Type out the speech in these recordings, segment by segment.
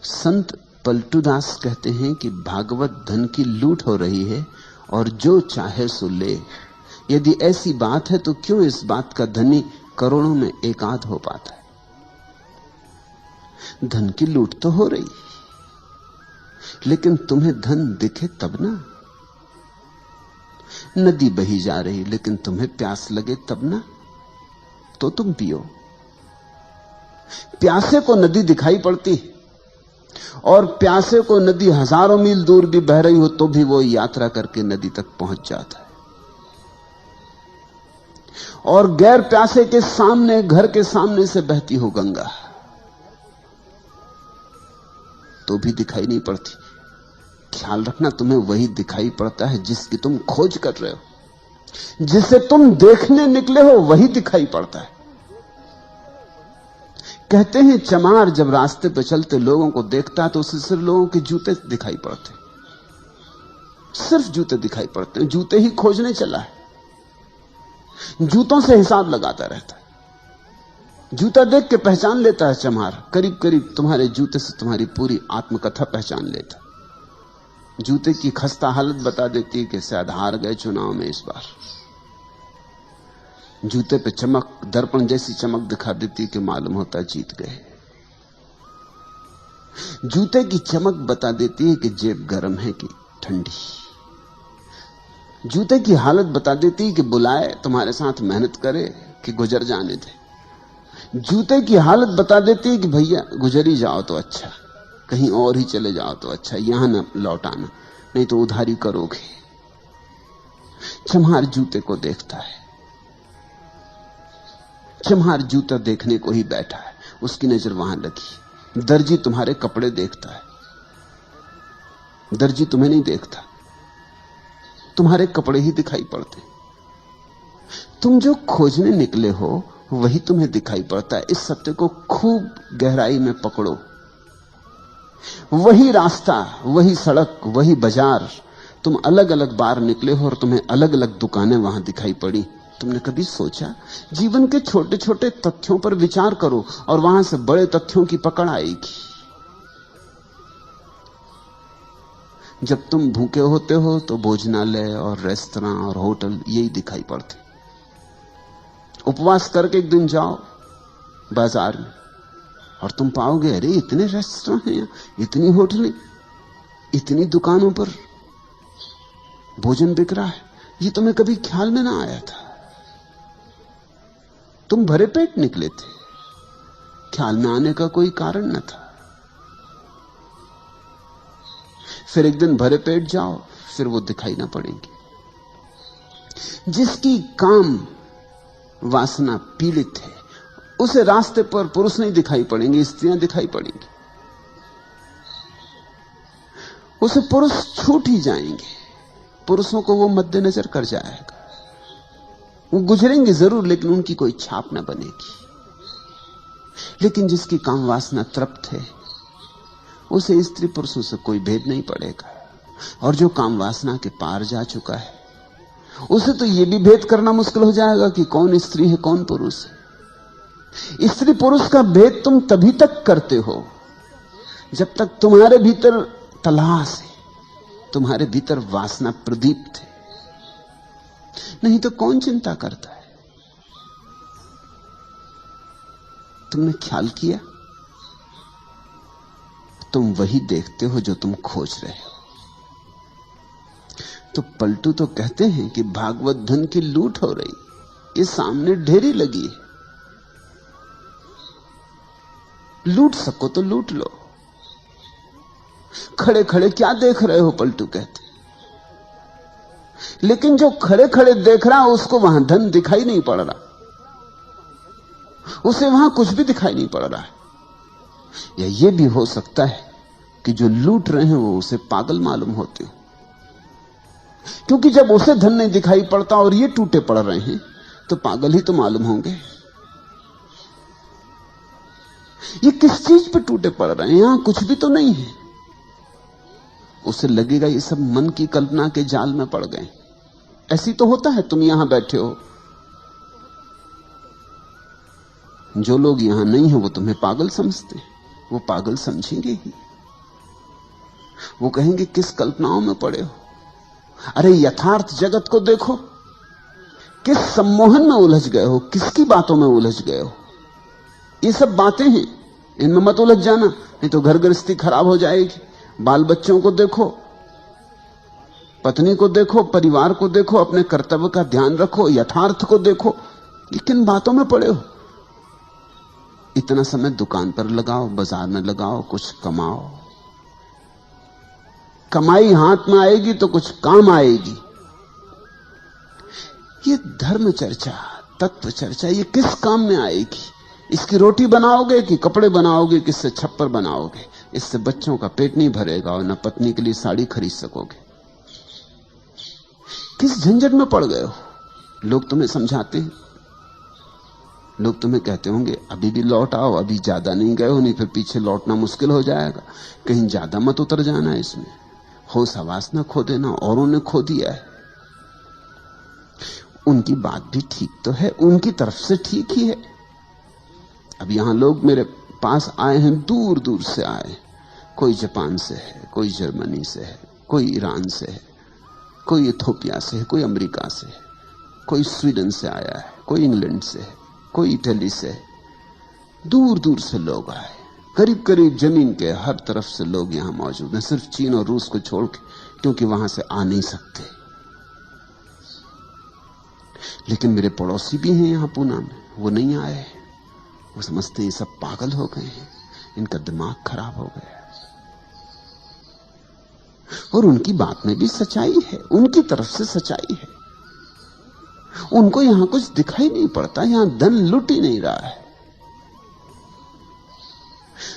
संत पलटूदास कहते हैं कि भागवत धन की लूट हो रही है और जो चाहे सो ले। यदि ऐसी बात है तो क्यों इस बात का धनी करोड़ों में एक आध हो पाता है? धन की लूट तो हो रही, लेकिन तुम्हें धन दिखे तब ना। नदी बही जा रही लेकिन तुम्हें प्यास लगे तब ना, तो तुम पियो। प्यासे को नदी दिखाई पड़ती, और प्यासे को नदी हजारों मील दूर भी बह रही हो तो भी वो यात्रा करके नदी तक पहुंच जाता है। और गैर प्यासे के सामने, घर के सामने से बहती हो गंगा तो भी दिखाई नहीं पड़ती। ख्याल रखना, तुम्हें वही दिखाई पड़ता है जिसकी तुम खोज कर रहे हो। जिसे तुम देखने निकले हो वही दिखाई पड़ता है। कहते हैं चमार जब रास्ते पर चलते लोगों को देखता है तो उसे सिर्फ लोगों के जूते दिखाई पड़ते, सिर्फ जूते दिखाई पड़ते हैं। जूते ही खोजने चला है, जूतों से हिसाब लगाता रहता है। जूता देख के पहचान लेता है चमार, करीब करीब तुम्हारे जूते से तुम्हारी पूरी आत्मकथा पहचान लेता। जूते की खस्ता हालत बता देती है कि शायद हार गए चुनाव में इस बार। जूते पे चमक, दर्पण जैसी चमक दिखा देती कि मालूम होता जीत गए। जूते की चमक बता देती है कि जेब गर्म है कि ठंडी। जूते की हालत बता देती है कि बुलाए तुम्हारे साथ मेहनत करे कि गुजर जाने दे। जूते की हालत बता देती है कि भैया गुजर ही जाओ तो अच्छा, कहीं और ही चले जाओ तो अच्छा, यहां न लौट आना, नहीं तो उधारी करोगे। चम्हार जूते को देखता है। चम्हार जूता देखने को ही बैठा है, उसकी नजर वहां लगी। दर्जी तुम्हारे कपड़े देखता है, दर्जी तुम्हें नहीं देखता, तुम्हारे कपड़े ही दिखाई पड़ते। तुम जो खोजने निकले हो वही तुम्हें दिखाई पड़ता है। इस सत्य को खूब गहराई में पकड़ो। वही रास्ता, वही सड़क, वही बाजार, तुम अलग अलग बार निकले हो और तुम्हें अलग अलग दुकानें वहां दिखाई पड़ी। तुमने कभी सोचा? जीवन के छोटे छोटे तथ्यों पर विचार करो और वहां से बड़े तथ्यों की पकड़ आएगी। जब तुम भूखे होते हो तो भोजनालय और रेस्तरां और होटल यही दिखाई पड़ते। उपवास करके एक दिन जाओ बाजार में और तुम पाओगे अरे इतने रेस्तरां हैं, इतनी होटलें, इतनी दुकानों पर भोजन बिक रहा है। ये तुम्हें कभी ख्याल में ना आया था। तुम भरे पेट निकले थे, ख्याल में आने का कोई कारण न था। फिर एक दिन भरे पेट जाओ, फिर वो दिखाई ना पड़ेंगी। जिसकी काम वासना पीड़ित है उसे रास्ते पर पुरुष नहीं दिखाई पड़ेंगे, स्त्रियां दिखाई पड़ेंगी। उसे पुरुष छूट ही जाएंगे, पुरुषों को वो मद्देनजर कर जाएगा। वो गुजरेंगे जरूर लेकिन उनकी कोई छाप ना बनेगी। लेकिन जिसकी काम वासना तृप्त है उसे स्त्री पुरुषों से कोई भेद नहीं पड़ेगा। और जो काम वासना के पार जा चुका है उसे तो यह भी भेद करना मुश्किल हो जाएगा कि कौन स्त्री है कौन पुरुष है। स्त्री पुरुष का भेद तुम तभी तक करते हो जब तक तुम्हारे भीतर तलाश है, तुम्हारे भीतर वासना प्रदीप्त है। नहीं तो कौन चिंता करता है? तुमने ख्याल किया? तुम वही देखते हो जो तुम खोज रहे हो। तो पलटू तो कहते हैं कि भागवत धन की लूट हो रही, ये सामने ढेरी लगी है, लूट सको तो लूट लो। खड़े खड़े क्या देख रहे हो? पलटू कहते। लेकिन जो खड़े खड़े देख रहा है उसको वहां धन दिखाई नहीं पड़ रहा, उसे वहां कुछ भी दिखाई नहीं पड़ रहा है। या यह भी हो सकता है कि जो लूट रहे हैं वो उसे पागल मालूम होते हो, क्योंकि जब उसे धन नहीं दिखाई पड़ता और ये टूटे पड़ रहे हैं तो पागल ही तो मालूम होंगे। ये किस चीज पे टूटे पड़ रहे हैं? यहां कुछ भी तो नहीं है। उसे लगेगा ये सब मन की कल्पना के जाल में पड़ गए। ऐसी तो होता है, तुम यहां बैठे हो, जो लोग यहां नहीं है वो तुम्हें पागल समझते हैं, वो पागल समझेंगे ही। वो कहेंगे किस कल्पनाओं में पड़े हो। अरे यथार्थ जगत को देखो, किस सम्मोहन में उलझ गए हो, किसकी बातों में उलझ गए हो। ये सब बातें हैं, इनमें मत उलझ जाना, नहीं तो घर गृहस्थी खराब हो जाएगी। बाल बच्चों को देखो, पत्नी को देखो, परिवार को देखो, अपने कर्तव्य का ध्यान रखो, यथार्थ को देखो। ये किन बातों में पड़े हो। इतना समय दुकान पर लगाओ, बाजार में लगाओ, कुछ कमाओ। कमाई हाथ में आएगी तो कुछ काम आएगी। ये धर्म चर्चा, तत्व चर्चा, ये किस काम में आएगी। इसकी रोटी बनाओगे कि कपड़े बनाओगे, किससे छप्पर बनाओगे। इससे बच्चों का पेट नहीं भरेगा और न पत्नी के लिए साड़ी खरीद सकोगे। किस झंझट में पड़ गए हो। लोग तुम्हें समझाते हैं, लोग तुम्हें कहते होंगे अभी भी लौट आओ, अभी ज्यादा नहीं गए हो, नहीं फिर पीछे लौटना मुश्किल हो जाएगा, कहीं ज्यादा मत उतर जाना इसमें, होश हवास ना खो देना, औरों ने खो दिया है। उनकी बात भी ठीक तो है, उनकी तरफ से ठीक ही है। अब यहां लोग मेरे पास आए हैं, दूर दूर से आए, कोई जापान से है, कोई जर्मनी से है, कोई ईरान से है, कोई इथोपिया से है, कोई अमेरिका से है, कोई स्वीडन से आया है, कोई इंग्लैंड से है, कोई इटली से है। दूर दूर से लोग आए, करीब करीब जमीन के हर तरफ से लोग यहां मौजूद हैं, सिर्फ चीन और रूस को छोड़ के, क्योंकि वहां से आ नहीं सकते। लेकिन मेरे पड़ोसी भी हैं यहां पूना में, वो नहीं आए। वो समझते ये सब पागल हो गए हैं, इनका दिमाग खराब हो गया। और उनकी बात में भी सच्चाई है, उनकी तरफ से सच्चाई है। उनको यहां कुछ दिखाई नहीं पड़ता, यहां धन लुट ही नहीं रहा है।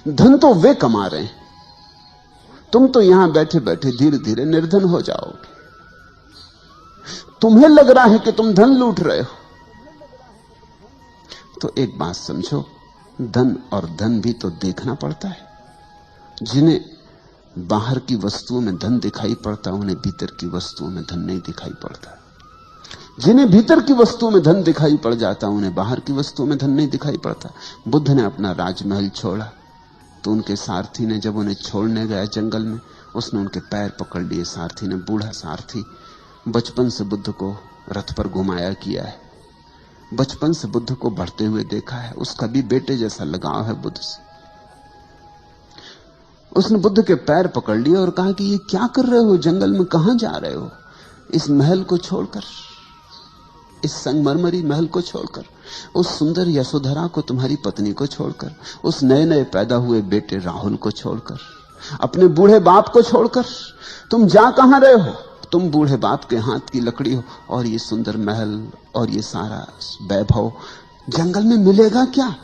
धन तो वे कमा रहे हैं, तुम तो यहां बैठे बैठे धीरे धीरे निर्धन हो जाओगे। तुम्हें लग रहा है कि तुम धन लूट रहे हो। तो एक बात समझो, धन और धन भी तो देखना पड़ता है। जिन्हें बाहर की वस्तुओं में धन दिखाई पड़ता, उन्हें भीतर की वस्तुओं में धन नहीं दिखाई पड़ता। जिन्हें भीतर की वस्तुओं में धन दिखाई पड़ जाता, उन्हें बाहर की वस्तुओं में धन नहीं दिखाई पड़ता। बुद्ध ने अपना राजमहल छोड़ा तो उनके सारथी ने, जब उन्हें छोड़ने गया जंगल में, उसने उनके पैर पकड़ लिए। सारथी ने, बूढ़ा सारथी, बचपन से बुद्ध को रथ पर घुमाया किया है, बचपन से बुद्ध को बढ़ते हुए देखा है, उसका भी बेटे जैसा लगाव है बुद्ध से। उसने बुद्ध के पैर पकड़ लिए और कहा कि ये क्या कर रहे हो, जंगल में कहां जा रहे हो, इस महल को छोड़कर, इस संगमरमरी महल को छोड़कर, उस सुंदर यशोधरा को, तुम्हारी पत्नी को छोड़कर, उस नए नए पैदा हुए बेटे राहुल को छोड़कर, अपने बूढ़े बाप को छोड़कर तुम जा कहां रहे हो। तुम बूढ़े बाप के हाथ की लकड़ी हो, और ये सुंदर महल और ये सारा वैभव जंगल में मिलेगा क्या।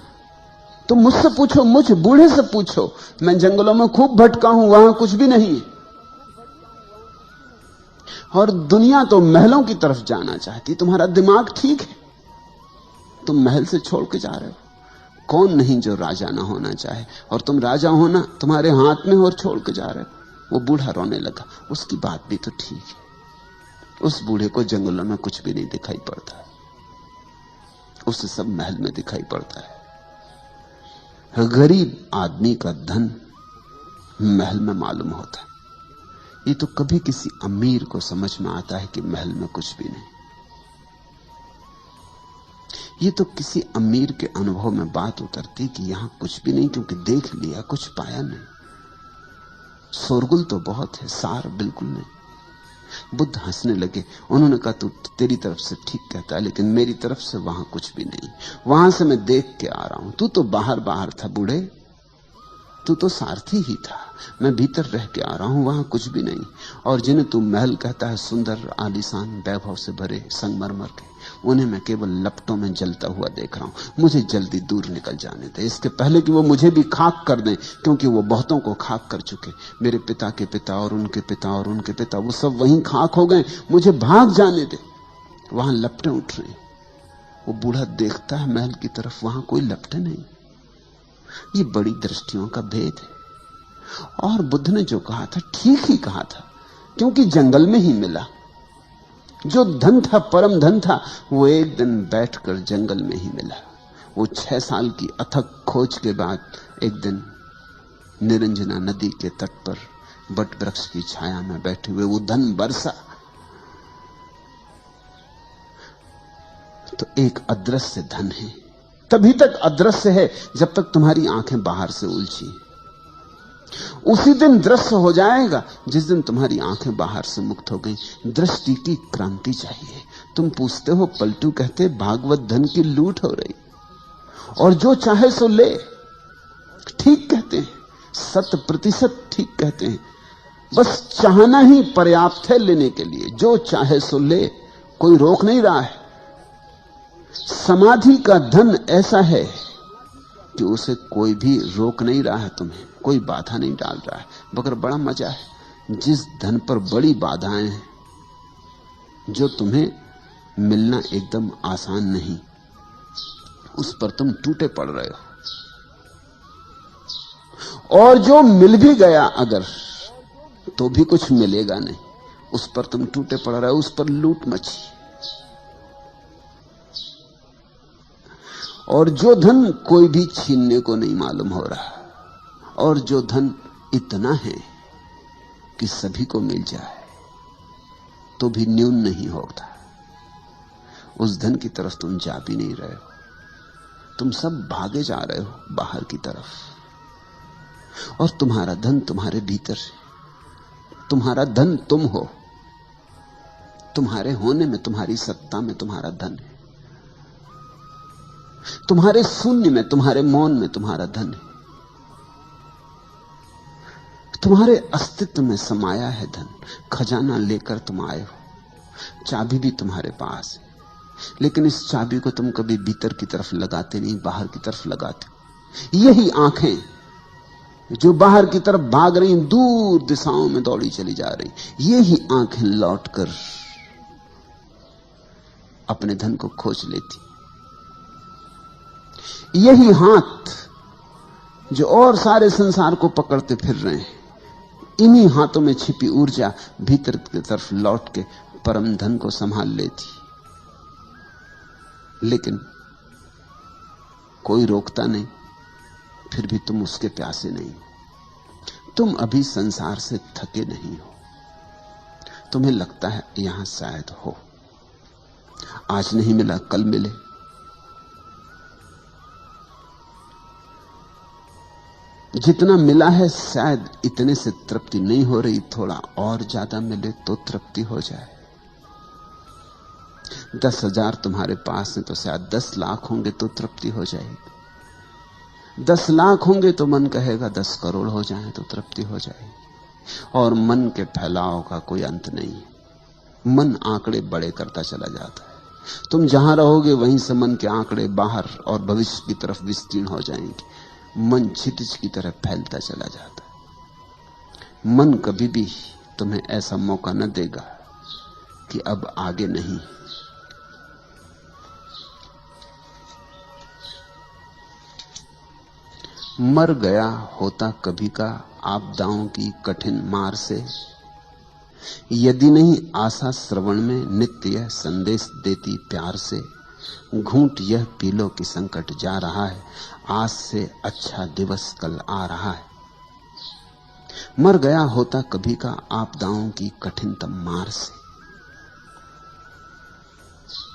तुम मुझसे पूछो, मुझ बूढ़े से पूछो, मैं जंगलों में खूब भटका हूं, वहां कुछ भी नहीं है। और दुनिया तो महलों की तरफ जाना चाहती। तुम्हारा दिमाग ठीक है, तुम महल से छोड़ के जा रहे हो। कौन नहीं जो राजा ना होना चाहे, और तुम राजा होना तुम्हारे हाथ में और छोड़ के जा रहे हो। वो बूढ़ा रोने लगा। उसकी बात भी तो ठीक है, उस बूढ़े को जंगलों में कुछ भी नहीं दिखाई पड़ता, उसे सब महल में दिखाई पड़ता है। गरीब आदमी का धन महल में मालूम होता है। ये तो कभी किसी अमीर को समझ में आता है कि महल में कुछ भी नहीं। ये तो किसी अमीर के अनुभव में बात उतरती कि यहां कुछ भी नहीं, क्योंकि देख लिया, कुछ पाया नहीं। शोरगुल तो बहुत है, सार बिल्कुल नहीं। बुद्ध हंसने लगे। उन्होंने कहा, तू तेरी तरफ से ठीक कहता है, लेकिन मेरी तरफ से वहां कुछ भी नहीं। वहां से मैं देख के आ रहा हूं। तू तो बाहर बाहर था बूढ़े, तू तो सारथी ही था। मैं भीतर रह के आ रहा हूं, वहां कुछ भी नहीं। और जिन्हें तू महल कहता है, सुंदर आलीशान वैभव से भरे संगमरमर के, उन्हें मैं केवल लपटों में जलता हुआ देख रहा हूं। मुझे जल्दी दूर निकल जाने दे, इसके पहले कि वो मुझे भी खाक कर दें, क्योंकि वो बहुतों को खाक कर चुके। मेरे पिता के पिता और उनके पिता और उनके पिता, वो सब वहीं खाक हो गए। मुझे भाग जाने दे, वहां लपटें उठ रही। वो बूढ़ा देखता है महल की तरफ, वहां कोई लपटें नहीं। ये बड़ी दृष्टियों का भेद है। और बुद्ध ने जो कहा था ठीक ही कहा था, क्योंकि जंगल में ही मिला। जो धन था, परम धन था, वो एक दिन बैठकर जंगल में ही मिला। वो 6 साल की अथक खोज के बाद एक दिन निरंजना नदी के तट पर बट वृक्ष की छाया में बैठे हुए, वो धन बरसा। तो एक अदृश्य धन है, तभी तक अदृश्य है जब तक तुम्हारी आंखें बाहर से उलझी। उसी दिन दृश्य हो जाएगा जिस दिन तुम्हारी आंखें बाहर से मुक्त हो गई। दृष्टि की क्रांति चाहिए। तुम पूछते हो, पलटू कहते भागवत धन की लूट हो रही, और जो चाहे सो ले। ठीक कहते हैं, 100% ठीक कहते हैं। बस चाहना ही पर्याप्त है लेने के लिए। जो चाहे सो ले, कोई रोक नहीं रहा है। समाधि का धन ऐसा है कि उसे कोई भी रोक नहीं रहा है, तुम्हें कोई बाधा नहीं डाल रहा है। मगर बड़ा मजा है, जिस धन पर बड़ी बाधाएं हैं, जो तुम्हें मिलना एकदम आसान नहीं, उस पर तुम टूटे पड़ रहे हो। और जो मिल भी गया अगर, तो भी कुछ मिलेगा नहीं, उस पर तुम टूटे पड़ रहे हो, उस पर लूट मची। और जो धन कोई भी छीनने को नहीं मालूम हो रहा, और जो धन इतना है कि सभी को मिल जाए तो भी न्यून नहीं होता, उस धन की तरफ तुम जा भी नहीं रहे हो। तुम सब भागे जा रहे हो बाहर की तरफ, और तुम्हारा धन तुम्हारे भीतर है। तुम्हारा धन तुम हो, तुम्हारे होने में, तुम्हारी सत्ता में तुम्हारा धन है। तुम्हारे शून्य में, तुम्हारे मौन में तुम्हारा धन है। तुम्हारे अस्तित्व में समाया है धन। खजाना लेकर तुम आए हो, चाबी भी तुम्हारे पास है, लेकिन इस चाबी को तुम कभी भीतर की तरफ लगाते नहीं, बाहर की तरफ लगाते हो। यही आंखें जो बाहर की तरफ भाग रही, दूर दिशाओं में दौड़ी चली जा रही, यही आंखें लौटकर अपने धन को खोज लेती। यही हाथ जो और सारे संसार को पकड़ते फिर रहे हैं, इन्हीं हाथों में छिपी ऊर्जा भीतर की तरफ लौट के परम धन को संभाल लेती। लेकिन कोई रोकता नहीं, फिर भी तुम उसके प्यासे नहीं हो। तुम अभी संसार से थके नहीं हो। तुम्हें लगता है यहां शायद हो, आज नहीं मिला कल मिले। जितना मिला है शायद इतने से तृप्ति नहीं हो रही, थोड़ा और ज्यादा मिले तो तृप्ति हो जाए। 10,000 तुम्हारे पास है तो शायद 10 लाख होंगे तो तृप्ति हो जाएगी। 10 लाख होंगे तो मन कहेगा 10 करोड़ हो जाए तो तृप्ति हो जाएगी। और मन के फैलाव का कोई अंत नहीं है। मन आंकड़े बड़े करता चला जाता है। तुम जहां रहोगे वहीं से मन के आंकड़े बाहर और भविष्य की तरफ विस्तीर्ण हो जाएंगे। मन क्षितिज की तरह फैलता चला जाता है। मन कभी भी तुम्हें ऐसा मौका न देगा कि अब आगे नहीं। मर गया होता कभी का आपदाओं की कठिन मार से, यदि नहीं आशा श्रवण में नित्य यह संदेश देती प्यार से। घूंट यह पी लो कि संकट जा रहा है, आज से अच्छा दिवस कल आ रहा है। मर गया होता कभी का आपदाओं की कठिनतम मार से।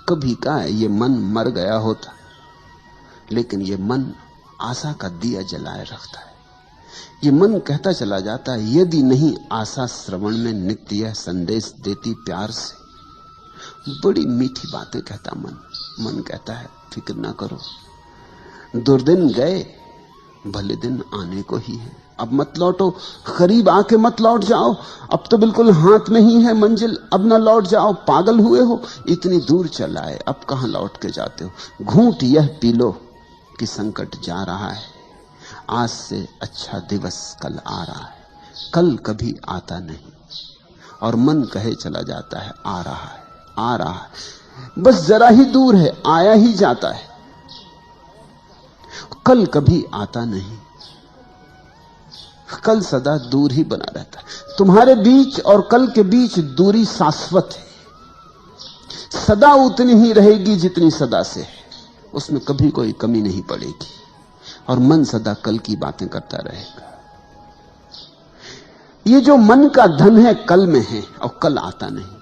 कभी का ये मन मर गया होता, लेकिन ये मन आशा का दिया जलाए रखता है। ये मन कहता चला जाता है, यदि नहीं आशा श्रवण में नित्य यह संदेश देती प्यार से। बड़ी मीठी बातें कहता मन। मन कहता है फिक्र ना करो, दुर्दिन गए, भले दिन आने को ही है। अब मत लौटो, करीब आके मत लौट जाओ। अब तो बिल्कुल हाथ में ही है मंजिल, अब ना लौट जाओ। पागल हुए हो, इतनी दूर चला है, अब कहां लौट के जाते हो। घूंट यह पी लो कि संकट जा रहा है, आज से अच्छा दिवस कल आ रहा है। कल कभी आता नहीं, और मन कहे चला जाता है आ रहा है, आ रहा है, बस जरा ही दूर है, आया ही जाता है। कल कभी आता नहीं, कल सदा दूर ही बना रहता है। तुम्हारे बीच और कल के बीच दूरी शाश्वत है, सदा उतनी ही रहेगी जितनी सदा से है, उसमें कभी कोई कमी नहीं पड़ेगी। और मन सदा कल की बातें करता रहेगा। ये जो मन का धन है कल में है और कल आता नहीं,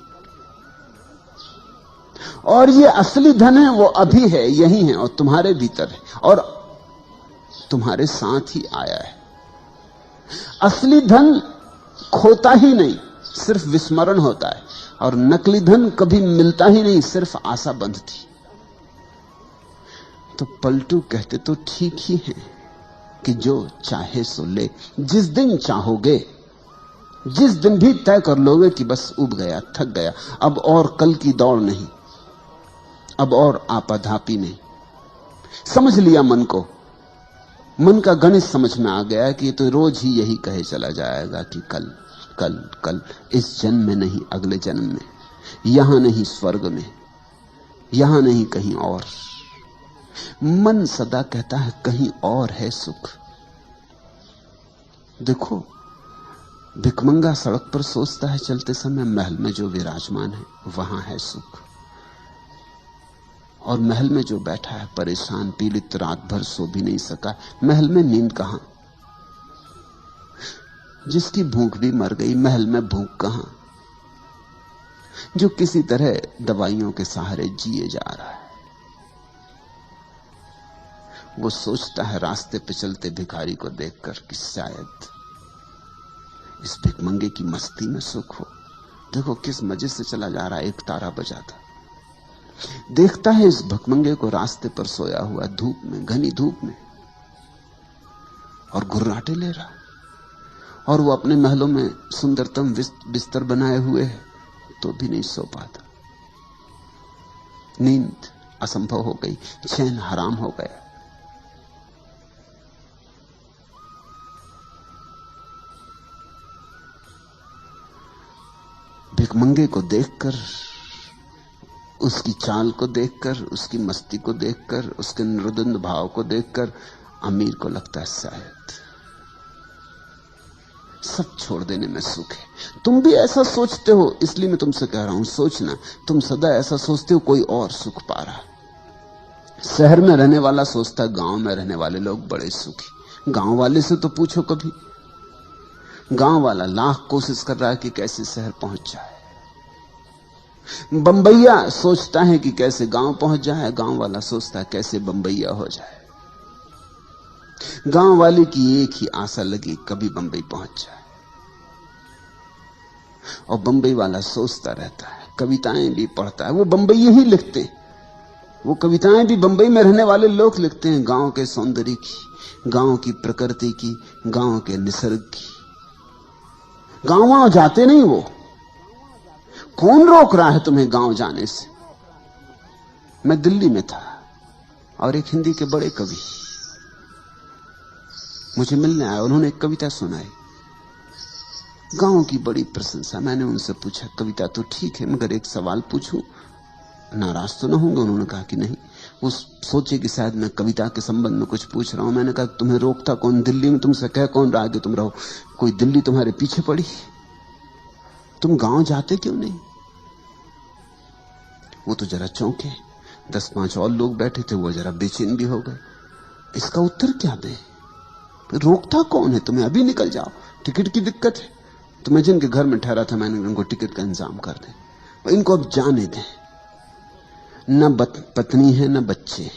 और ये असली धन है वो अभी है, यही है और तुम्हारे भीतर है और तुम्हारे साथ ही आया है। असली धन खोता ही नहीं, सिर्फ विस्मरण होता है, और नकली धन कभी मिलता ही नहीं, सिर्फ आशा बंधती। तो पलटू कहते तो ठीक ही है कि जो चाहे सो ले। जिस दिन चाहोगे, जिस दिन भी तय कर लोगे कि बस उब गया, थक गया, अब और कल की दौड़ नहीं, अब और आपाधापी नहीं, समझ लिया मन को, मन का गणित समझ में आ गया कि तो रोज ही यही कहे चला जाएगा कि कल कल कल, इस जन्म में नहीं अगले जन्म में, यहां नहीं स्वर्ग में, यहां नहीं कहीं और। मन सदा कहता है कहीं और है सुख। देखो भिखमंगा सड़क पर सोचता है चलते समय महल में जो विराजमान है वहां है सुख, और महल में जो बैठा है परेशान पीड़ित, रात भर सो भी नहीं सका, महल में नींद कहां? जिसकी भूख भी मर गई, महल में भूख कहां? जो किसी तरह दवाइयों के सहारे जिए जा रहा है, वो सोचता है रास्ते पे चलते भिखारी को देखकर कि शायद इस भिखमंगे की मस्ती में सुख हो। देखो किस मजे से चला जा रहा है, एक तारा बजाता। देखता है इस भिखमंगे को रास्ते पर सोया हुआ, धूप में, घनी धूप में, और गुर्राटे ले रहा, और वो अपने महलों में सुंदरतम बिस्तर बनाए हुए है तो भी नहीं सो पाता। नींद असंभव हो गई, चैन हराम हो गया। भिखमंगे को देखकर, उसकी चाल को देखकर, उसकी मस्ती को देखकर, उसके निर्द्वंद भाव को देखकर अमीर को लगता है शायद सब छोड़ देने में सुख है। तुम भी ऐसा सोचते हो, इसलिए मैं तुमसे कह रहा हूं सोचना। तुम सदा ऐसा सोचते हो कोई और सुख पा रहा। शहर में रहने वाला सोचता है गांव में रहने वाले लोग बड़े सुखी। गांव वाले से तो पूछो कभी, गांव वाला लाख कोशिश कर रहा है कि कैसे शहर पहुंच जाए। बंबईया सोचता है कि कैसे गांव पहुंच जाए, गांव वाला सोचता है कैसे बंबईया हो जाए। गांव वाले की एक ही आशा लगी, कभी बंबई पहुंच जाए, और बंबई वाला सोचता रहता है, कविताएं भी पढ़ता है। वो बंबई ही लिखते हैं, वो कविताएं भी बंबई में रहने वाले लोग लिखते हैं, गांव के सौंदर्य की, गांव की प्रकृति की, गांव के निसर्ग की। गांव वहां जाते नहीं वो। कौन रोक रहा है तुम्हें गांव जाने से? मैं दिल्ली में था और एक हिंदी के बड़े कवि मुझे मिलने आए, उन्होंने एक कविता सुनाई, गांव की बड़ी प्रशंसा। मैंने उनसे पूछा कविता तो ठीक है मगर एक सवाल पूछूं, नाराज तो ना होंगे? उन्होंने कहा कि नहीं। वो सोचे कि शायद मैं कविता के संबंध में कुछ पूछ रहा हूं। मैंने कहा तुम्हें रोकता कौन? दिल्ली में तुमसे कह कौन रहा कि तुम रहो? कोई दिल्ली तुम्हारे पीछे पड़ी? तुम गांव जाते क्यों नहीं? वो तो जरा चौंके, 10-5 और लोग बैठे थे, वो जरा बेचैन भी हो गए। इसका उत्तर क्या दे? रोकता कौन है तुम्हें? अभी निकल जाओ, टिकट की दिक्कत है। तो मैं जिनके घर में ठहरा था मैंने उनको टिकट का इंतजाम कर दें, इनको अब जाने दें। न पत्नी है न बच्चे,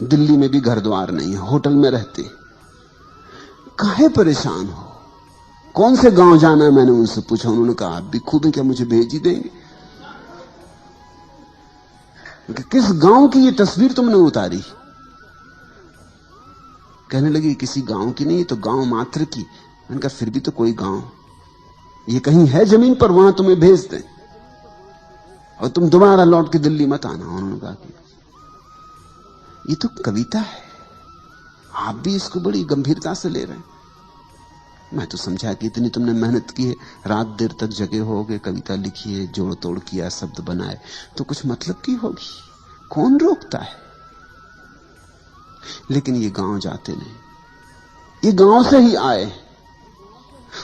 दिल्ली में भी घर द्वार नहीं है, होटल में रहते, काहे परेशान हो? कौन से गांव जाना है? मैंने उनसे पूछा। उन्होंने कहा आप भी खूब है, क्या मुझे भेज ही देंगे? किस गांव की ये तस्वीर तुमने उतारी? कहने लगी किसी गांव की नहीं, तो गांव मात्र की। मैंने कहा फिर भी तो कोई गांव, ये कहीं है जमीन पर, वहां तुम्हें भेज दें और तुम दोबारा लौट के दिल्ली मत आना। उन्होंने कहा कि ये तो कविता है, आप भी इसको बड़ी गंभीरता से ले रहे हैं। मैं तो समझा कि इतनी तुमने मेहनत की है, रात देर तक जगे होगे, कविता लिखी है, जोड़ तोड़ किया, शब्द बनाए, तो कुछ मतलब की होगी, कौन रोकता है? लेकिन ये गांव जाते नहीं, ये गांव से ही आए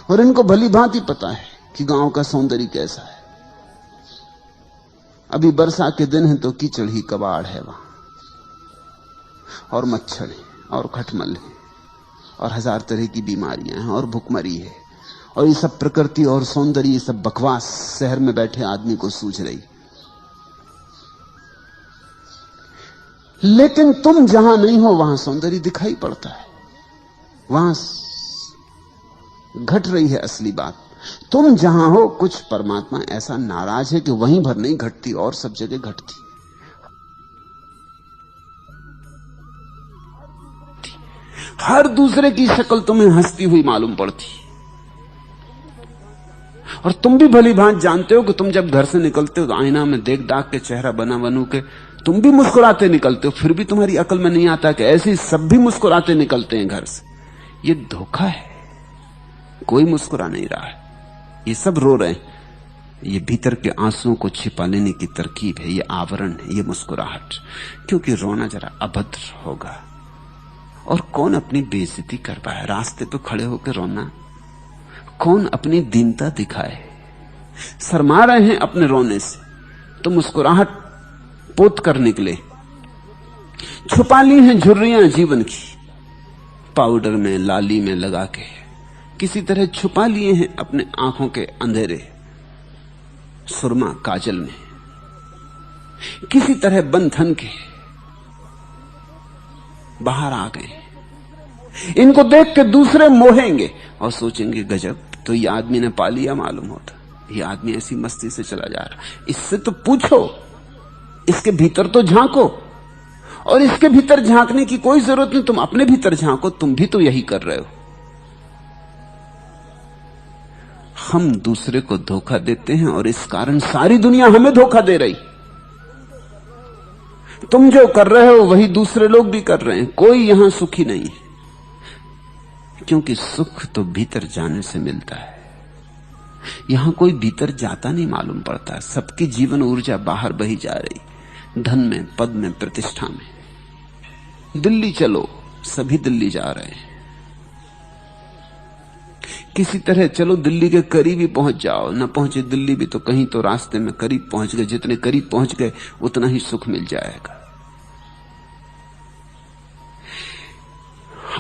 और इनको भली भांति पता है कि गांव का सौंदर्य कैसा है। अभी वर्षा के दिन है तो कीचड़ ही कबाड़ है वहां, और मच्छर है और खटमल है और 1000 तरह की बीमारियां हैं और भुखमरी है और ये सब प्रकृति और सौंदर्य, ये सब बकवास शहर में बैठे आदमी को सूझ रही। लेकिन तुम जहां नहीं हो वहां सौंदर्य दिखाई पड़ता है, वहां घट रही है असली बात। तुम जहां हो कुछ परमात्मा ऐसा नाराज है कि वहीं भर नहीं घटती और सब जगह घटती। हर दूसरे की शक्ल तुम्हें हंसती हुई मालूम पड़ती, और तुम भी भली भांति जानते हो कि तुम जब घर से निकलते हो तो आईना में देख दाख के चेहरा बना बनू के तुम भी मुस्कुराते निकलते हो, फिर भी तुम्हारी अकल में नहीं आता कि ऐसे ही सब भी मुस्कुराते निकलते हैं घर से। ये धोखा है, कोई मुस्कुरा नहीं रहा है, ये सब रो रहे हैं। ये भीतर के आंसुओं को छिपा लेने की तरकीब है, ये आवरण है, ये मुस्कुराहट। क्योंकि रोना जरा अभद्र होगा, और कौन अपनी बेइज्जती कर पाए? रास्ते पे खड़े होकर रोना, कौन अपनी दीनता दिखाए? शर्मा रहे हैं अपने रोने से तो मुस्कुराहट पोत कर निकले। छुपा ली हैं झुर्रियां जीवन की, पाउडर में लाली में लगा के किसी तरह छुपा लिए हैं अपने आंखों के अंधेरे, सुरमा काजल में किसी तरह बंधन के बाहर आ गए। इनको देख के दूसरे मोहेंगे और सोचेंगे गजब, तो ये आदमी ने पा लिया मालूम होता, ये आदमी ऐसी मस्ती से चला जा रहा। इससे तो पूछो, इसके भीतर तो झांको। और इसके भीतर झांकने की कोई जरूरत नहीं, तुम अपने भीतर झांको, तुम भी तो यही कर रहे हो। हम दूसरे को धोखा देते हैं और इस कारण सारी दुनिया हमें धोखा दे रही। तुम जो कर रहे हो वही दूसरे लोग भी कर रहे हैं, कोई यहां सुखी नहीं है, क्योंकि सुख तो भीतर जाने से मिलता है। यहां कोई भीतर जाता नहीं मालूम पड़ता, सबकी जीवन ऊर्जा बाहर बही जा रही, धन में, पद में, प्रतिष्ठा में। दिल्ली चलो, सभी दिल्ली जा रहे हैं। किसी तरह चलो दिल्ली के करीब ही पहुंच जाओ, न पहुंचे दिल्ली भी तो कहीं तो रास्ते में करीब पहुंच गए। जितने करीब पहुंच गए उतना ही सुख मिल जाएगा।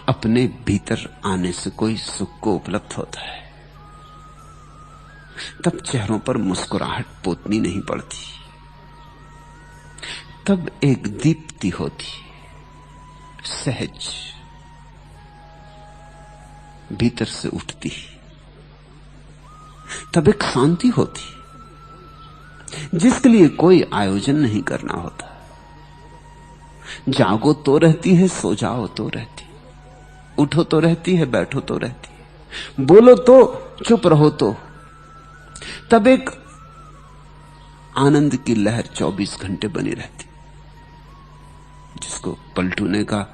अपने भीतर आने से कोई सुख को उपलब्ध होता है, तब चेहरों पर मुस्कुराहट पोतनी नहीं पड़ती, तब एक दीप्ति होती, सहज भीतर से उठती, तब एक शांति होती जिसके लिए कोई आयोजन नहीं करना होता। जागो तो रहती है, सो जाओ तो रहती, उठो तो रहती है, बैठो तो रहती है, बोलो तो, चुप रहो तो, तब एक आनंद की लहर 24 घंटे बनी रहती, जिसको पलटू ने का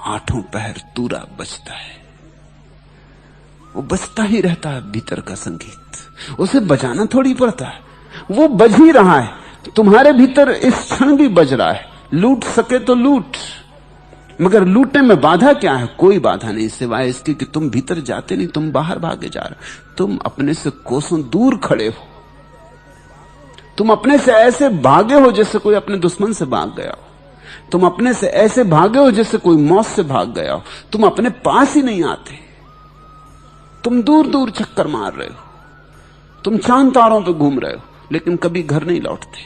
8 पहर तूरा बजता है। वो बजता ही रहता है भीतर का संगीत, उसे बजाना थोड़ी पड़ता है, वो बज ही रहा है। तुम्हारे भीतर इस क्षण भी बज रहा है। लूट सके तो लूट, मगर लूटने में बाधा क्या है? कोई बाधा नहीं, सिवाय इसकी कि तुम भीतर जाते नहीं, तुम बाहर भागे जा रहे। तुम अपने से कोसों दूर खड़े हो, तुम अपने से ऐसे भागे हो जैसे कोई अपने दुश्मन से भाग गया हो, तुम अपने से ऐसे भागे हो जैसे कोई मौत से भाग गया हो। तुम अपने पास ही नहीं आते, तुम दूर दूर चक्कर मार रहे हो, तुम चांद तारों पे घूम रहे हो, लेकिन कभी घर नहीं लौटते।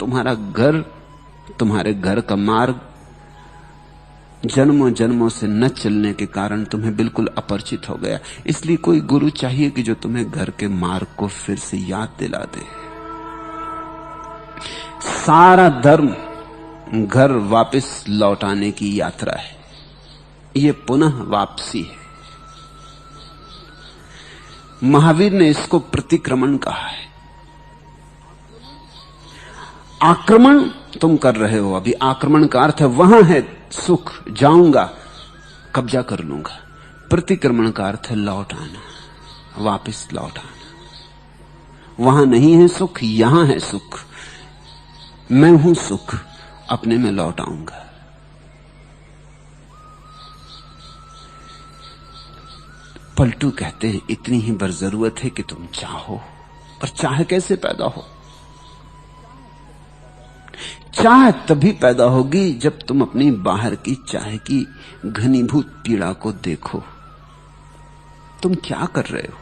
तुम्हारा घर, तुम्हारे घर का मार्ग जन्मों जन्मों से न चलने के कारण तुम्हें बिल्कुल अपरिचित हो गया। इसलिए कोई गुरु चाहिए कि जो तुम्हें घर के मार्ग को फिर से याद दिला दे। सारा धर्म घर वापस लौटाने की यात्रा है, ये पुनः वापसी है। महावीर ने इसको प्रतिक्रमण कहा है। आक्रमण तुम कर रहे हो अभी, आक्रमण का अर्थ है वहां है सुख, जाऊंगा, कब्जा कर लूंगा। प्रतिक्रमण का अर्थ है लौट आना, वापस लौट आना। वहां नहीं है सुख, यहां है सुख। मैं हूं सुख, अपने में लौट आऊंगा। पलटू कहते हैं इतनी ही बर जरूरत है कि तुम चाहो। और चाह कैसे पैदा हो? चाह तभी पैदा होगी जब तुम अपनी बाहर की चाह की घनीभूत पीड़ा को देखो। तुम क्या कर रहे हो?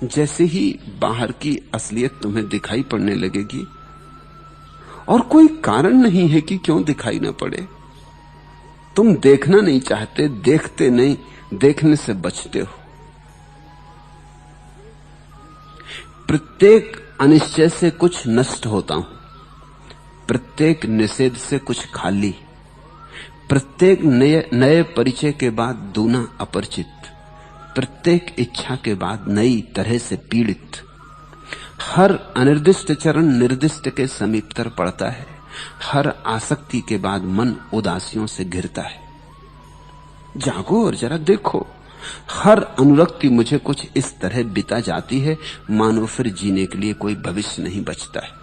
जैसे ही बाहर की असलियत तुम्हें दिखाई पड़ने लगेगी, और कोई कारण नहीं है कि क्यों दिखाई ना पड़े, तुम देखना नहीं चाहते, देखते नहीं, देखने से बचते हो। प्रत्येक अनिश्चय से कुछ नष्ट होता हूं, प्रत्येक निषेध से कुछ खाली, प्रत्येक नए परिचय के बाद दूना अपरिचित, प्रत्येक इच्छा के बाद नई तरह से पीड़ित। हर अनिर्दिष्ट चरण निर्दिष्ट के समीपतर पड़ता है, हर आसक्ति के बाद मन उदासियों से घिरता है। जागो और जरा देखो, हर अनुरक्ति मुझे कुछ इस तरह बिता जाती है मानो फिर जीने के लिए कोई भविष्य नहीं बचता है।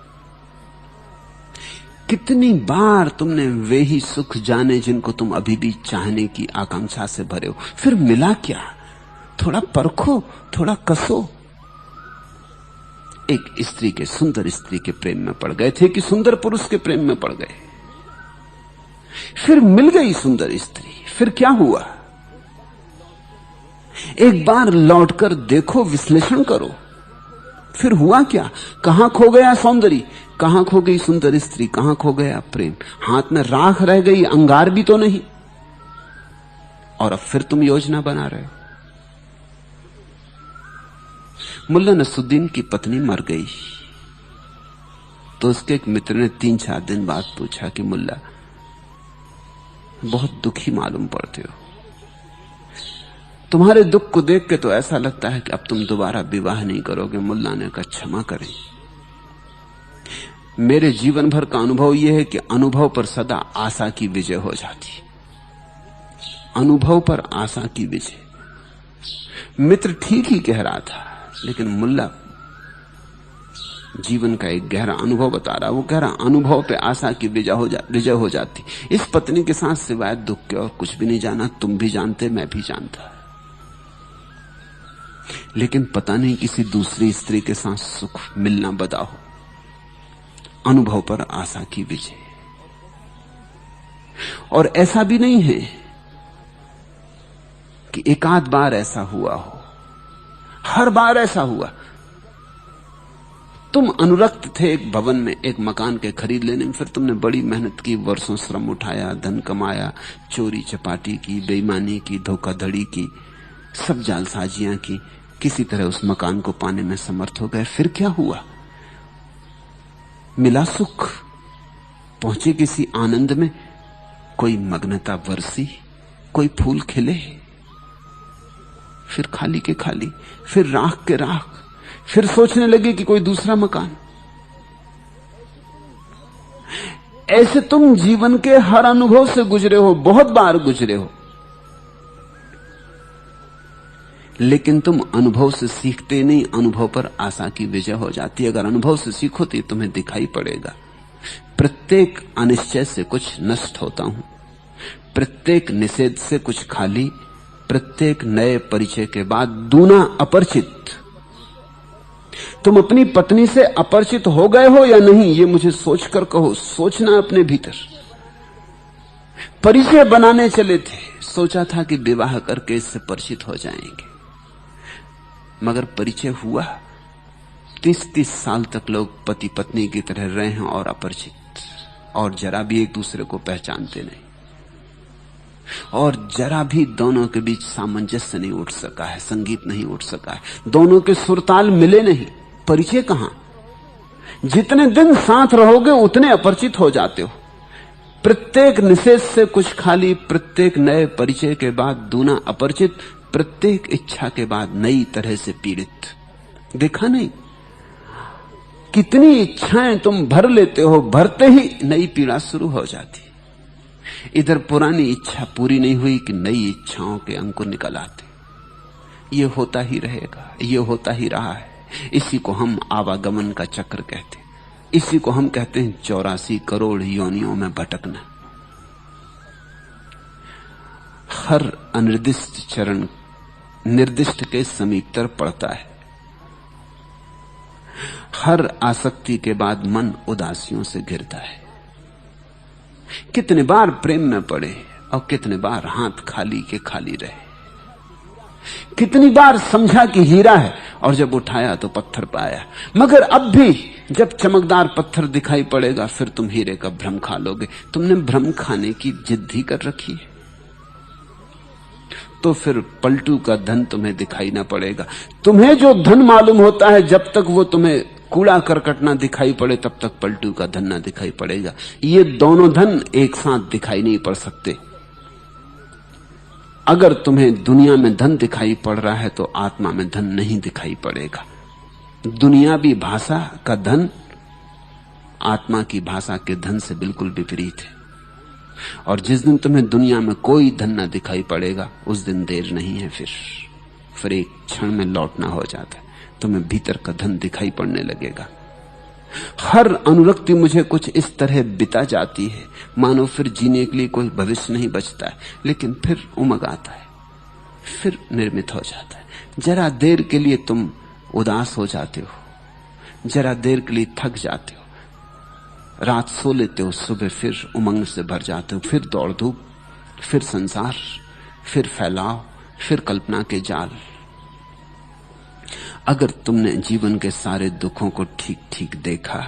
कितनी बार तुमने वे ही सुख जाने जिनको तुम अभी भी चाहने की आकांक्षा से भरे हो, फिर मिला क्या? थोड़ा परखो, थोड़ा कसो। एक स्त्री के, सुंदर स्त्री के प्रेम में पड़ गए थे कि सुंदर पुरुष के प्रेम में पड़ गए, फिर मिल गई सुंदर स्त्री, फिर क्या हुआ? एक बार लौटकर देखो, विश्लेषण करो, फिर हुआ क्या? कहां खो गया सौंदर्य, कहां खो गई सुंदर स्त्री, कहां खो गया प्रेम? हाथ में राख रह गई, अंगार भी तो नहीं। और अब फिर तुम योजना बना रहे हो। मुल्ला नसरुद्दीन की पत्नी मर गई तो उसके एक मित्र ने 3-4 दिन बाद पूछा कि मुल्ला, बहुत दुखी मालूम पड़ते हो, तुम्हारे दुख को देख के तो ऐसा लगता है कि अब तुम दोबारा विवाह नहीं करोगे। मुल्ला ने कहा, क्षमा करें, मेरे जीवन भर का अनुभव यह है कि अनुभव पर सदा आशा की विजय हो जाती, अनुभव पर आशा की विजय। मित्र ठीक ही कह रहा था, लेकिन मुल्ला जीवन का एक गहरा अनुभव बता रहा। वो कह रहा, अनुभव पे आशा की विजय हो जाती। इस पत्नी के साथ सिवाय दुख के और कुछ भी नहीं जाना, तुम भी जानते, मैं भी जानता, लेकिन पता नहीं किसी दूसरी स्त्री के साथ सुख मिलना बदा हो। अनुभव पर आशा की विजय। और ऐसा भी नहीं है कि एकाध बार ऐसा हुआ हो, हर बार ऐसा हुआ। तुम अनुरक्त थे एक भवन में, एक मकान के खरीद लेने में, फिर तुमने बड़ी मेहनत की, वर्षों श्रम उठाया, धन कमाया, चोरी चपाटी की, बेईमानी की, धोखाधड़ी की, सब जालसाजियां की, किसी तरह उस मकान को पाने में समर्थ हो गए। फिर क्या हुआ? मिला सुख, पहुंचे किसी आनंद में, कोई मग्नता बरसी, कोई फूल खिले, फिर खाली के खाली, फिर राख के राख, फिर सोचने लगे कि कोई दूसरा मकान। ऐसे तुम जीवन के हर अनुभव से गुजरे हो, बहुत बार गुजरे हो, लेकिन तुम अनुभव से सीखते नहीं, अनुभव पर आशा की विजय हो जाती। अगर अनुभव से सीखो तो तुम्हें दिखाई पड़ेगा, प्रत्येक अनिश्चय से कुछ नष्ट होता हूं, प्रत्येक निषेध से कुछ खाली, प्रत्येक नए परिचय के बाद दूना अपरिचित। तुम अपनी पत्नी से अपरिचित हो गए हो या नहीं, ये मुझे सोचकर कहो। सोचना अपने भीतर। परिचय बनाने चले थे, सोचा था कि विवाह करके इससे परिचित हो जाएंगे, मगर परिचय हुआ 30-30 साल तक लोग पति पत्नी की तरह रहे हैं और अपरिचित, और जरा भी एक दूसरे को पहचानते नहीं, और जरा भी दोनों के बीच सामंजस्य नहीं उठ सका है, संगीत नहीं उठ सका है, दोनों के सुरताल मिले नहीं। परिचय कहां? जितने दिन साथ रहोगे उतने अपरिचित हो जाते हो। प्रत्येक निषेध से कुछ खाली, प्रत्येक नए परिचय के बाद दूना अपरिचित, प्रत्येक इच्छा के बाद नई तरह से पीड़ित। देखा नहीं कितनी इच्छाएं तुम भर लेते हो, भरते ही नई पीड़ा शुरू हो जाती। इधर पुरानी इच्छा पूरी नहीं हुई कि नई इच्छाओं के अंकुर निकल आते। ये होता ही रहेगा, ये होता ही रहा है। इसी को हम आवागमन का चक्र कहते हैं, इसी को हम कहते हैं 84 करोड़ योनियों में भटकना। हर अनिर्दिष्ट चरण निर्दिष्ट के समीपतर पड़ता है, हर आसक्ति के बाद मन उदासियों से घिरता है। कितने बार प्रेम में पड़े और कितने बार हाथ खाली के खाली रहे। कितनी बार समझा कि हीरा है और जब उठाया तो पत्थर पाया। मगर अब भी जब चमकदार पत्थर दिखाई पड़ेगा फिर तुम हीरे का भ्रम खा लोगे। तुमने भ्रम खाने की जिद ही कर रखी है, तो फिर पलटू का धन तुम्हें दिखाई ना पड़ेगा। तुम्हें जो धन मालूम होता है, जब तक वो तुम्हें कूड़ा करकट ना दिखाई पड़े तब तक पलटू का धन ना दिखाई पड़ेगा। ये दोनों धन एक साथ दिखाई नहीं पड़ सकते। अगर तुम्हें दुनिया में धन दिखाई पड़ रहा है तो आत्मा में धन नहीं दिखाई पड़ेगा। दुनियावी भाषा का धन आत्मा की भाषा के धन से बिल्कुल विपरीत है। और जिस दिन तुम्हें दुनिया में कोई धन ना दिखाई पड़ेगा उस दिन देर नहीं है, फिर एक क्षण में लौटना हो जाता है। तुम्हें भीतर का धन दिखाई पड़ने लगेगा। हर अनुरक्ति मुझे कुछ इस तरह बिता जाती है मानो फिर जीने के लिए कोई भविष्य नहीं बचता है, लेकिन फिर उमग आता है, फिर निर्मित हो जाता है। जरा देर के लिए तुम उदास हो जाते हो, जरा देर के लिए थक जाते हो, रात सो लेते हो, सुबह फिर उमंग से भर जाते हो, फिर दौड़ धूप, फिर संसार, फिर फैलाव, फिर कल्पना के जाल। अगर तुमने जीवन के सारे दुखों को ठीक ठीक देखा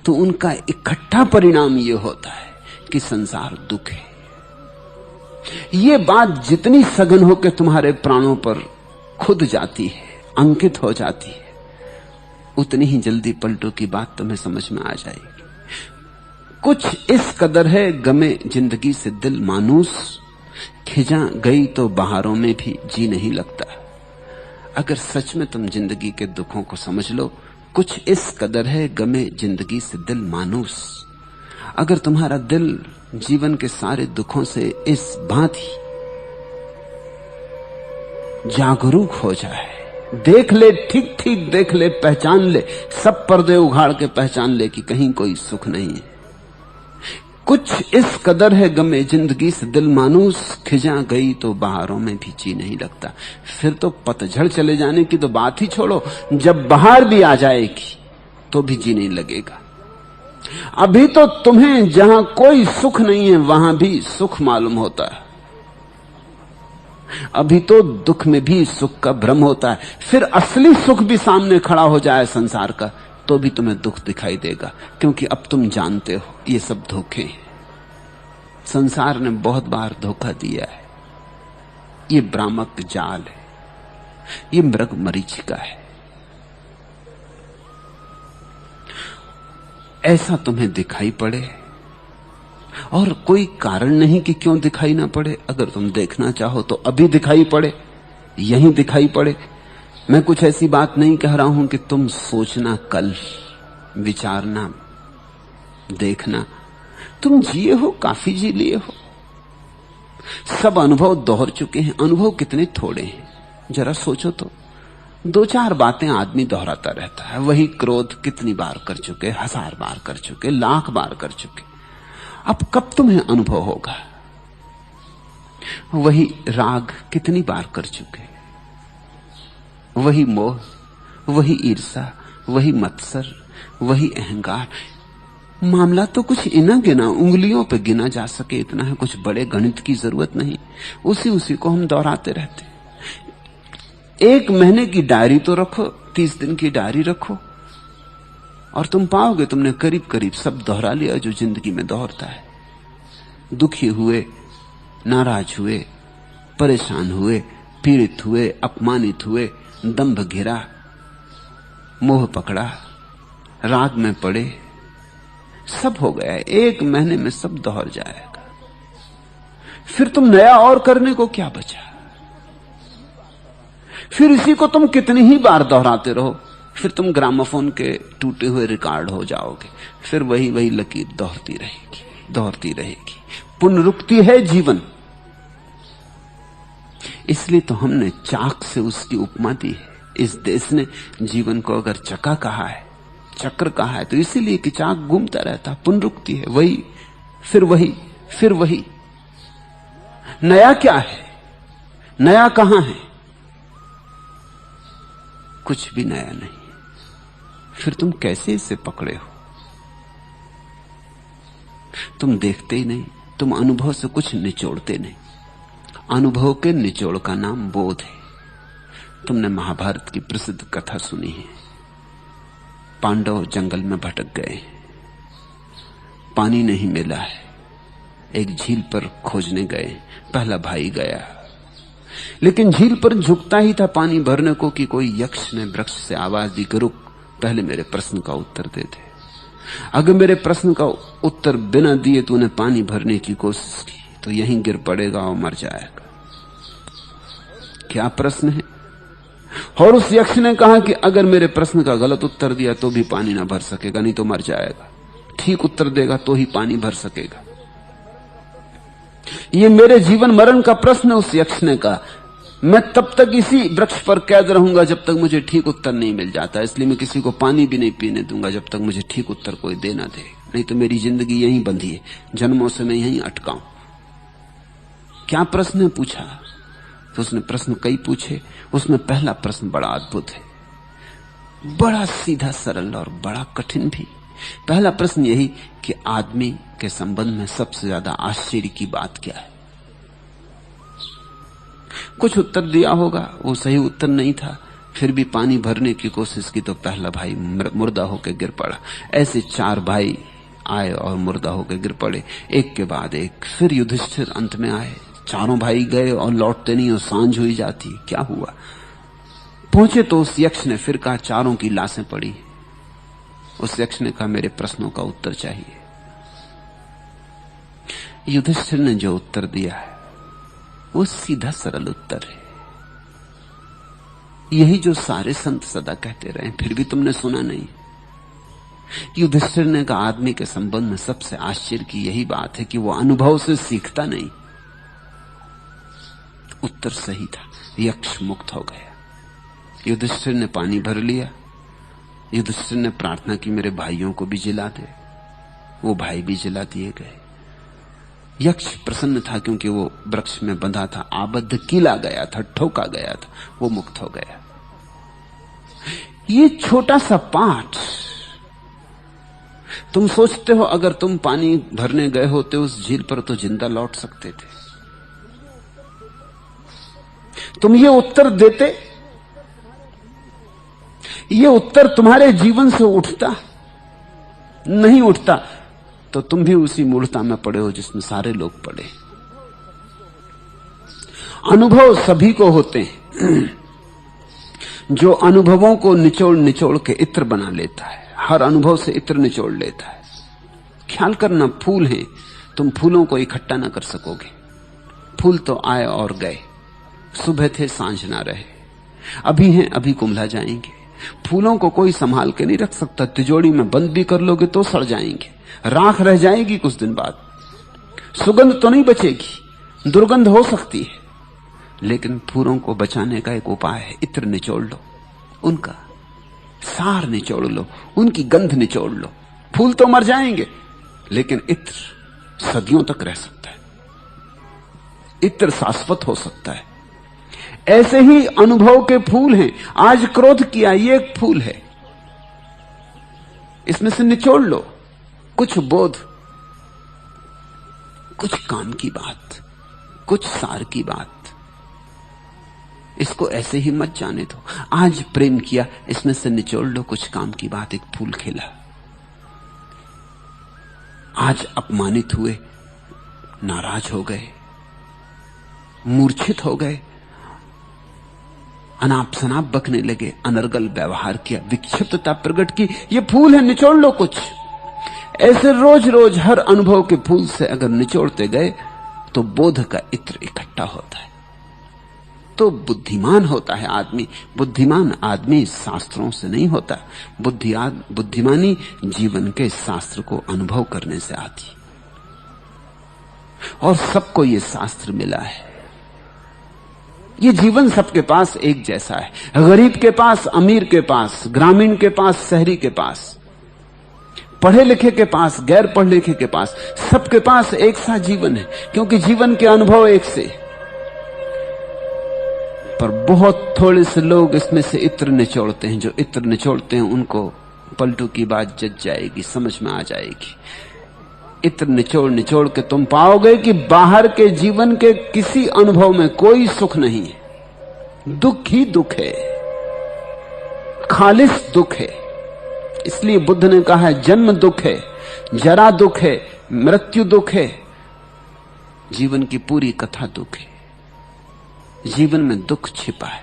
तो उनका इकट्ठा परिणाम यह होता है कि संसार दुख है। यह बात जितनी सघन होकर तुम्हारे प्राणों पर खुद जाती है, अंकित हो जाती है, उतनी ही जल्दी पलटू की बात तुम्हें समझ में आ जाएगी। कुछ इस कदर है गमे जिंदगी से दिल मानूस, खिजा गई तो बहारों में भी जी नहीं लगता। अगर सच में तुम जिंदगी के दुखों को समझ लो, कुछ इस कदर है गमे जिंदगी से दिल मानूस। अगर तुम्हारा दिल जीवन के सारे दुखों से इस भांति जागरूक हो जाए, देख ले, ठीक ठीक देख ले, पहचान ले, सब पर्दे उघाड़ के पहचान ले कि कहीं कोई सुख नहीं है। कुछ इस कदर है गमे जिंदगी से दिल मानूस, खिजा गई तो बहारों में भी जी नहीं लगता। फिर तो पतझड़ चले जाने की तो बात ही छोड़ो, जब बहार भी आ जाएगी तो भी जी नहीं लगेगा। अभी तो तुम्हें जहां कोई सुख नहीं है वहां भी सुख मालूम होता है। अभी तो दुख में भी सुख का भ्रम होता है। फिर असली सुख भी सामने खड़ा हो जाए संसार का तो भी तुम्हें दुख दिखाई देगा, क्योंकि अब तुम जानते हो ये सब धोखे हैं। संसार ने बहुत बार धोखा दिया है। ये भ्रामक जाल है, ये मृग मरीचिका है। ऐसा तुम्हें दिखाई पड़े और कोई कारण नहीं कि क्यों दिखाई ना पड़े। अगर तुम देखना चाहो तो अभी दिखाई पड़े, यहीं दिखाई पड़े। मैं कुछ ऐसी बात नहीं कह रहा हूं कि तुम सोचना कल, विचारना, देखना। तुम जिए हो, काफी जी लिए हो, सब अनुभव दोहर चुके हैं। अनुभव कितने थोड़े हैं, जरा सोचो तो। दो चार बातें आदमी दोहराता रहता है। वही क्रोध कितनी बार कर चुके, 1000 बार कर चुके, 1,00,000 बार कर चुके। अब कब तुम्हें अनुभव होगा? वही राग कितनी बार कर चुके, वही मोह, वही ईर्षा, वही मत्सर, वही अहंकार। मामला तो कुछ इना गिना, उंगलियों पे गिना जा सके इतना है। कुछ बड़े गणित की जरूरत नहीं, उसी को हम दोहराते रहते। 1 महीने की डायरी तो रखो, 30 दिन की डायरी रखो और तुम पाओगे तुमने करीब करीब सब दोहरा लिया जो जिंदगी में दोहरता है। दुखी हुए, नाराज हुए, परेशान हुए, पीड़ित हुए, अपमानित हुए, दंभ घिरा, मोह पकड़ा, राग में पड़े, सब हो गया है। 1 महीने में सब दोहर जाएगा। फिर तुम नया और करने को क्या बचा? फिर इसी को तुम कितनी ही बार दोहराते रहो, फिर तुम ग्रामोफोन के टूटे हुए रिकॉर्ड हो जाओगे। फिर वही लकीर दोहरती रहेगी, दोहरती रहेगी। पुनरुक्ति है जीवन। इसलिए तो हमने चाक से उसकी उपमा दी है। इस देश ने जीवन को अगर चक्का कहा है, चक्र कहा है, तो इसीलिए कि चाक घूमता रहता। पुनरुक्ति है, वही, फिर वही, फिर वही। नया क्या है? नया कहां है? कुछ भी नया नहीं। फिर तुम कैसे इसे पकड़े हो? तुम देखते ही नहीं, तुम अनुभव से कुछ निचोड़ते नहीं। अनुभव के निचोड़ का नाम बोध है। तुमने महाभारत की प्रसिद्ध कथा सुनी है। पांडव जंगल में भटक गए, पानी नहीं मिला है, एक झील पर खोजने गए। पहला भाई गया, लेकिन झील पर झुकता ही था पानी भरने को कि कोई यक्ष ने वृक्ष से आवाज दी कि रुक, पहले मेरे प्रश्न का उत्तर दे दे। अगर मेरे प्रश्न का उत्तर बिना दिए तूने पानी भरने की कोशिश की तो यहीं गिर पड़ेगा और मर जाएगा। क्या प्रश्न है? और उस यक्ष ने कहा कि अगर मेरे प्रश्न का गलत उत्तर दिया तो भी पानी ना भर सकेगा, नहीं तो मर जाएगा। ठीक उत्तर देगा तो ही पानी भर सकेगा। ये मेरे जीवन मरण का प्रश्न है। उस यक्ष ने कहा, मैं तब तक इसी वृक्ष पर कैद रहूंगा जब तक मुझे ठीक उत्तर नहीं मिल जाता, इसलिए मैं किसी को पानी भी नहीं पीने दूंगा जब तक मुझे ठीक उत्तर कोई दे ना दे, नहीं तो मेरी जिंदगी यहीं बंधी है, जन्मों से मैं यहीं अटका हूं। क्या प्रश्न है पूछा? तो उसने प्रश्न कई पूछे, उसमें पहला प्रश्न बड़ा अद्भुत है, बड़ा सीधा सरल और बड़ा कठिन भी। पहला प्रश्न यही कि आदमी के संबंध में सबसे ज्यादा आश्चर्य की बात क्या है? कुछ उत्तर दिया होगा, वो सही उत्तर नहीं था, फिर भी पानी भरने की कोशिश की तो पहला भाई मुर्दा होकर गिर पड़ा। ऐसे 4 भाई आए और मुर्दा होकर गिर पड़े, एक के बाद एक। फिर युधिष्ठिर अंत में आए, चारों भाई गए और लौटते नहीं, और सांझ हुई जाती। क्या हुआ? पहुंचे तो उस यक्ष ने फिर कहा, चारों की लाशें पड़ी। उस यक्ष ने कहा, मेरे प्रश्नों का उत्तर चाहिए। युधिष्ठिर ने जो उत्तर दिया है वो सीधा सरल उत्तर है, यही जो सारे संत सदा कहते रहे, फिर भी तुमने सुना नहीं। युधिष्ठिर ने कहा, आदमी के संबंध में सबसे आश्चर्य की यही बात है कि वो अनुभव से सीखता नहीं। उत्तर सही था, यक्ष मुक्त हो गया। युधिष्ठिर ने पानी भर लिया। युधिष्ठिर ने प्रार्थना की, मेरे भाइयों को भी जिला दे। वो भाई भी जिला दिए गए। यक्ष प्रसन्न था क्योंकि वो वृक्ष में बंधा था, आबद्ध किला गया था, ठोका गया था, वो मुक्त हो गया। ये छोटा सा पाठ, तुम सोचते हो अगर तुम पानी भरने गए होते उस झील पर तो जिंदा लौट सकते थे। तुम ये उत्तर देते, ये उत्तर तुम्हारे जीवन से उठता नहीं उठता तो तुम भी उसी मूर्खता में पड़े हो जिसमें सारे लोग पड़े। अनुभव सभी को होते हैं, जो अनुभवों को निचोड़ निचोड़ के इत्र बना लेता है, हर अनुभव से इत्र निचोड़ लेता है। ख्याल करना, फूल हैं, तुम फूलों को इकट्ठा ना कर सकोगे। फूल तो आए और गए, सुबह थे सांझ ना रहे, अभी हैं अभी कुंभला जाएंगे। फूलों को कोई संभाल के नहीं रख सकता, तिजोरी में बंद भी कर लोगे तो सड़ जाएंगे, राख रह जाएगी कुछ दिन बाद, सुगंध तो नहीं बचेगी, दुर्गंध हो सकती है। लेकिन फूलों को बचाने का एक उपाय है, इत्र निचोड़ लो, उनका सार निचोड़ लो, उनकी गंध निचोड़ लो। फूल तो मर जाएंगे लेकिन इत्र सदियों तक रह सकता है, इत्र शाश्वत हो सकता है। ऐसे ही अनुभव के फूल हैं। आज क्रोध किया, ये एक फूल है, इसमें से निचोड़ लो कुछ बोध, कुछ काम की बात, कुछ सार की बात। इसको ऐसे ही मत जाने दो। आज प्रेम किया, इसमें से निचोड़ लो कुछ काम की बात, एक फूल खिला। आज अपमानित हुए, नाराज हो गए, मूर्छित हो गए, अनाप शनाप बकने लगे, अनर्गल व्यवहार किया, विक्षिप्तता प्रकट की, ये फूल है, निचोड़ लो कुछ। ऐसे रोज रोज हर अनुभव के फूल से अगर निचोड़ते गए तो बोध का इत्र इकट्ठा होता है, तो बुद्धिमान होता है आदमी। बुद्धिमान आदमी शास्त्रों से नहीं होता, बुद्धिमानी जीवन के शास्त्र को अनुभव करने से आती। और सबको ये शास्त्र मिला है। ये जीवन सबके पास एक जैसा है, गरीब के पास, अमीर के पास, ग्रामीण के पास, शहरी के पास, पढ़े लिखे के पास, गैर पढ़े लिखे के पास, सबके पास एक सा जीवन है, क्योंकि जीवन के अनुभव एक से। पर बहुत थोड़े से लोग इसमें से इत्र निचोड़ते हैं। जो इत्र निचोड़ते हैं उनको पलटू की बात जज जाएगी, समझ में आ जाएगी। इत्र निचोड़ निचोड़ के तुम पाओगे कि बाहर के जीवन के किसी अनुभव में कोई सुख नहीं है, दुख ही दुख है, खालिस दुख है। इसलिए बुद्ध ने कहा है जन्म दुख है, जरा दुख है, मृत्यु दुख है, जीवन की पूरी कथा दुख है। जीवन में दुख छिपा है,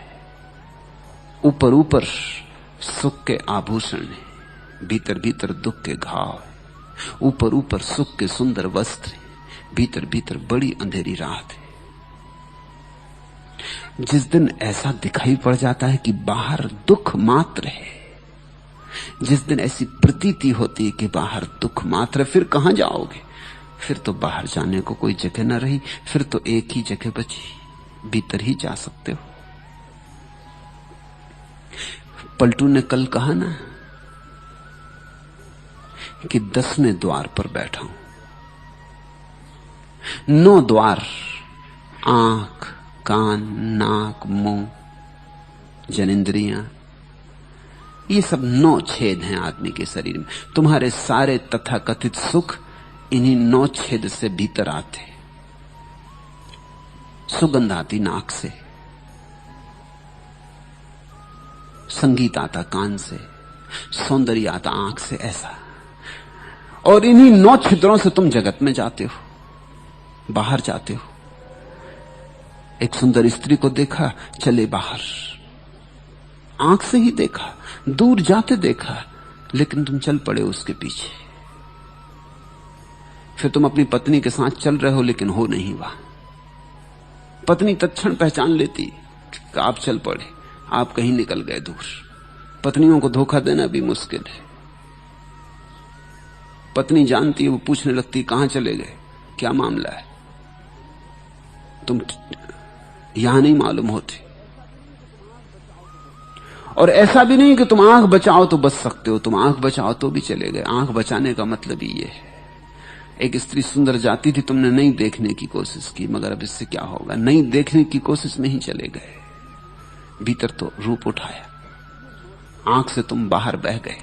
ऊपर ऊपर सुख के आभूषण है, भीतर भीतर दुख के घाव है। ऊपर ऊपर सुख के सुंदर वस्त्र है, भीतर भीतर बड़ी अंधेरी रात है। जिस दिन ऐसा दिखाई पड़ जाता है कि बाहर दुख मात्र है, जिस दिन ऐसी प्रतीति होती है कि बाहर दुख मात्र है, फिर कहां जाओगे? फिर तो बाहर जाने को कोई जगह न रही, फिर तो एक ही जगह बची, भीतर ही जा सकते हो। पलटू ने कल कहा ना कि 10वें द्वार पर बैठा हूं। 9 द्वार, आंख, कान, नाक, मुंह, जनेंद्रियां, ये सब 9 छेद हैं आदमी के शरीर में। तुम्हारे सारे तथाकथित सुख इन्हीं 9 छेद से भीतर आते। सुगंध आती नाक से, संगीत आता कान से, सौंदर्य आता आंख से, ऐसा। और इन्हीं 9 छिद्रों से तुम जगत में जाते हो, बाहर जाते हो। एक सुंदर स्त्री को देखा, चले बाहर, आंख से ही देखा, दूर जाते देखा, लेकिन तुम चल पड़े उसके पीछे। फिर तुम अपनी पत्नी के साथ चल रहे हो, लेकिन हो नहीं वहां। पत्नी तत्क्षण पहचान लेती कि आप चल पड़े, आप कहीं निकल गए दूर। पत्नियों को धोखा देना भी मुश्किल है। पत्नी जानती है, वो पूछने लगती कहां चले गए, क्या मामला है, तुम यहां नहीं मालूम होते। और ऐसा भी नहीं कि तुम आंख बचाओ तो बच सकते हो, तुम आंख बचाओ तो भी चले गए। आंख बचाने का मतलब ही ये है। एक स्त्री सुंदर जाती थी, तुमने नहीं देखने की कोशिश की, मगर अब इससे क्या होगा, नहीं देखने की कोशिश में ही चले गए। भीतर तो रूप उठाया, आंख से तुम बाहर बह गए।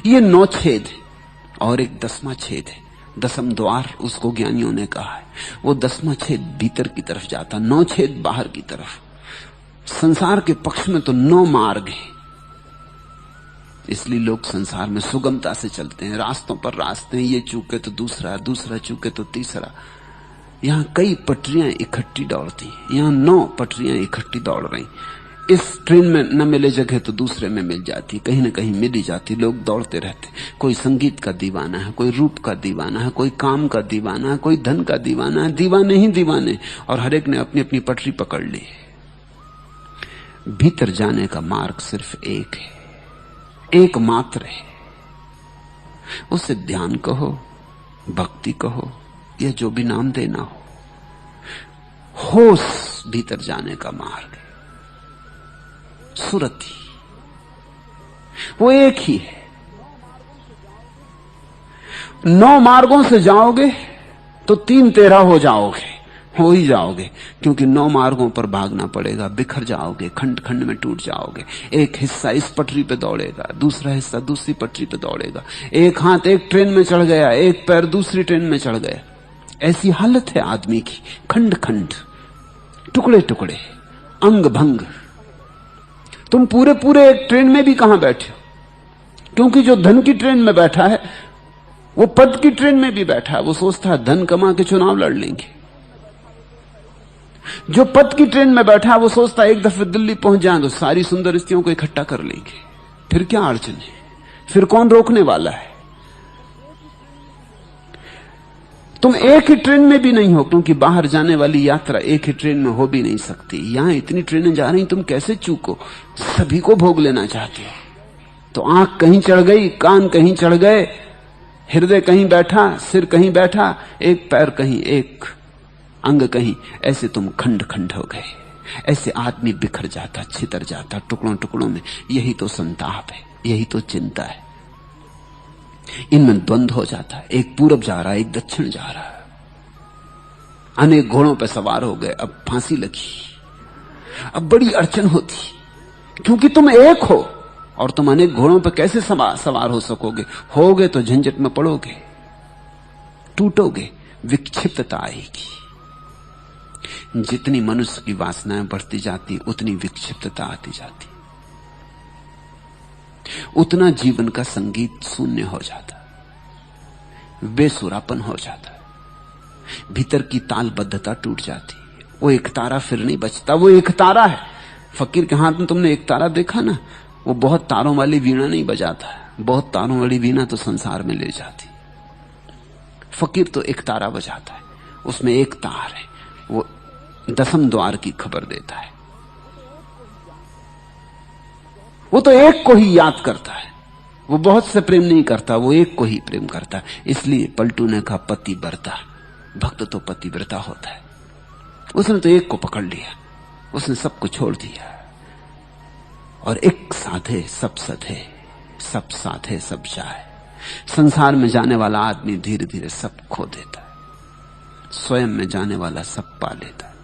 ये 9 छेद है। और एक 10वां छेद है, 10म द्वार, उसको ज्ञानियों ने कहा है। वो 10वां छेद भीतर की तरफ जाता, 9 छेद बाहर की तरफ। संसार के पक्ष में तो 9 मार्ग हैं, इसलिए लोग संसार में सुगमता से चलते हैं। रास्तों पर रास्ते हैं, ये चूके तो दूसरा, दूसरा चूके तो तीसरा। यहां कई पटरियां इकट्ठी दौड़ती, यहां 9 पटरियां इकट्ठी दौड़ रही। इस ट्रेन में न मिले जगह तो दूसरे में मिल जाती, कहीं न कहीं मिल ही जाती। लोग दौड़ते रहते, कोई संगीत का दीवाना है, कोई रूप का दीवाना है, कोई काम का दीवाना है, कोई धन का दीवाना है, दीवाने ही दीवाने। और हर एक ने अपनी अपनी पटरी पकड़ ली। भीतर जाने का मार्ग सिर्फ एक है, एक मात्र है। उसे ध्यान कहो, भक्ति कहो, या जो भी नाम देना हो, होश भीतर जाने का मार्ग है। सुरति वो एक ही है। 9 मार्गों से जाओगे तो 3 तेरह हो जाओगे, हो ही जाओगे, क्योंकि 9 मार्गों पर भागना पड़ेगा। बिखर जाओगे, खंड खंड में टूट जाओगे। एक हिस्सा इस पटरी पे दौड़ेगा, दूसरा हिस्सा दूसरी पटरी पे दौड़ेगा। एक हाथ एक ट्रेन में चढ़ गया, एक पैर दूसरी ट्रेन में चढ़ गया। ऐसी हालत है आदमी की, खंड खंड, टुकड़े टुकड़े, अंग भंग। तुम पूरे पूरे एक ट्रेन में भी कहां बैठे हो? क्योंकि जो धन की ट्रेन में बैठा है वो पद की ट्रेन में भी बैठा है। वो सोचता है धन कमा के चुनाव लड़ लेंगे। जो पद की ट्रेन में बैठा है वो सोचता है एक दफे दिल्ली पहुंच जाए तो सारी सुंदर स्त्रियों को इकट्ठा कर लेंगे, फिर क्या अड़चन है, फिर कौन रोकने वाला है। तुम एक ही ट्रेन में भी नहीं हो, क्योंकि बाहर जाने वाली यात्रा एक ही ट्रेन में हो भी नहीं सकती। यहां इतनी ट्रेनें जा रही, तुम कैसे चूको? सभी को भोग लेना चाहते हो। तो आंख कहीं चढ़ गई, कान कहीं चढ़ गए, हृदय कहीं बैठा, सिर कहीं बैठा, एक पैर कहीं, एक अंग कहीं, ऐसे तुम खंड खंड हो गए। ऐसे आदमी बिखर जाता, छितर जाता टुकड़ों टुकड़ों में। यही तो संताप है, यही तो चिंता है। इनमें द्वंद्व हो जाता है, एक पूरब जा रहा है, एक दक्षिण जा रहा है। अनेक घोड़ों पर सवार हो गए, अब फांसी लगी, अब बड़ी अड़चन होती, क्योंकि तुम एक हो और तुम अनेक घोड़ों पर कैसे सवार हो सकोगे? होगे तो झंझट में पड़ोगे। टूटोगे, विक्षिप्तता आएगी। जितनी मनुष्य की वासनाएं बढ़ती जाती उतनी विक्षिप्तता आती जाती, उतना जीवन का संगीत शून्य हो जाता, बेसुरापन हो जाता, भीतर की तालबद्धता टूट जाती। वो एक तारा फिर नहीं बचता। वो एक तारा है। फकीर के हाथ में तुमने एक तारा देखा ना, वो बहुत तारों वाली वीणा नहीं बजाता है। बहुत तारों वाली वीणा तो संसार में ले जाती। फकीर तो एक तारा बजाता है, उसमें एक तार है, वो 10वें द्वार की खबर देता है। वो तो एक को ही याद करता है, वो बहुत से प्रेम नहीं करता, वो एक को ही प्रेम करता है। इसलिए पलटू ने कहा पतिव्रता, भक्त तो पतिव्रता होता है। उसने तो एक को पकड़ लिया, उसने सबको छोड़ दिया। और एक साधे सब सधे, सब साधे सब जाए। संसार में जाने वाला आदमी धीरे धीरे सब खो देता है, स्वयं में जाने वाला सब पा लेता है।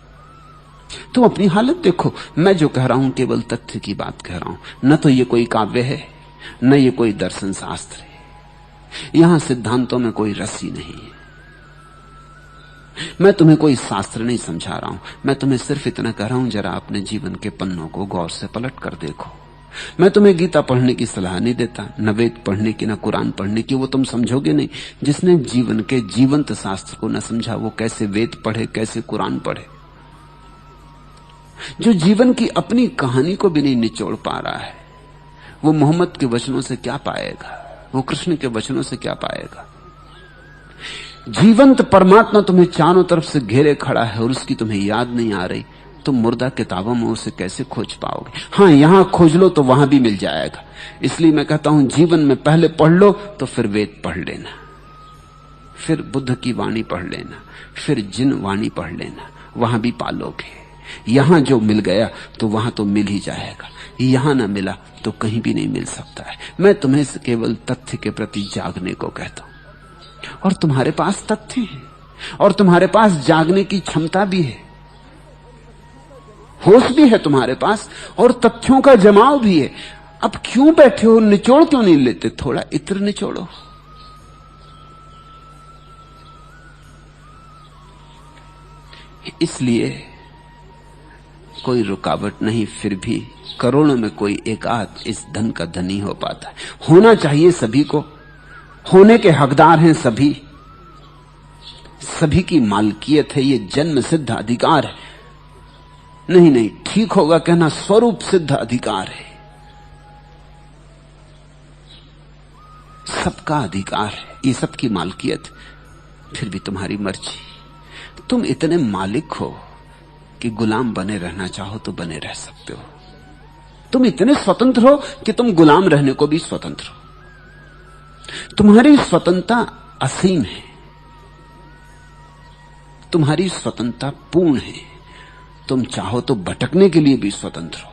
तुम अपनी हालत देखो। मैं जो कह रहा हूं केवल तथ्य की बात कह रहा हूं। न तो ये कोई काव्य है, न ये कोई दर्शन शास्त्र है। यहां सिद्धांतों में कोई रसी नहीं है। मैं तुम्हें कोई शास्त्र नहीं समझा रहा हूं। मैं तुम्हें सिर्फ इतना कह रहा हूं, जरा अपने जीवन के पन्नों को गौर से पलट कर देखो। मैं तुम्हें गीता पढ़ने की सलाह नहीं देता, न वेद पढ़ने की, न कुरान पढ़ने की। वो तुम समझोगे नहीं। जिसने जीवन के जीवंत शास्त्र को न समझा, वो कैसे वेद पढ़े, कैसे कुरान पढ़े। जो जीवन की अपनी कहानी को भी नहीं निचोड़ पा रहा है, वो मोहम्मद के वचनों से क्या पाएगा, वो कृष्ण के वचनों से क्या पाएगा। जीवंत परमात्मा तुम्हें चारों तरफ से घेरे खड़ा है और उसकी तुम्हें याद नहीं आ रही, तुम मुर्दा किताबों में उसे कैसे खोज पाओगे। हां, यहां खोज लो तो वहां भी मिल जाएगा। इसलिए मैं कहता हूं, जीवन में पहले पढ़ लो तो फिर वेद पढ़ लेना, फिर बुद्ध की वाणी पढ़ लेना, फिर जिन वाणी पढ़ लेना, वहां भी पालोगे। यहां जो मिल गया तो वहां तो मिल ही जाएगा, यहां ना मिला तो कहीं भी नहीं मिल सकता है। मैं तुम्हें केवल तथ्य के प्रति जागने को कहता हूं, और तुम्हारे पास तथ्य है, और तुम्हारे पास जागने की क्षमता भी है, होश भी है तुम्हारे पास, और तथ्यों का जमाव भी है। अब क्यों बैठे हो, निचोड़ क्यों नहीं लेते? थोड़ा इत्र निचोड़ो। इसलिए कोई रुकावट नहीं, फिर भी करोड़ों में कोई एक आध इस धन का धनी हो पाता है। होना चाहिए सभी को, होने के हकदार हैं सभी, सभी की मालकियत है, ये जन्म सिद्ध अधिकार है। नहीं नहीं, ठीक होगा कहना स्वरूप सिद्ध अधिकार है, सबका अधिकार है, ये सबकी मालकियत। फिर भी तुम्हारी मर्जी। तुम इतने मालिक हो कि गुलाम बने रहना चाहो तो बने रह सकते हो। तुम इतने स्वतंत्र हो कि तुम गुलाम रहने को भी स्वतंत्र हो। तुम्हारी स्वतंत्रता असीम है, तुम्हारी स्वतंत्रता पूर्ण है। तुम चाहो तो भटकने के लिए भी स्वतंत्र हो,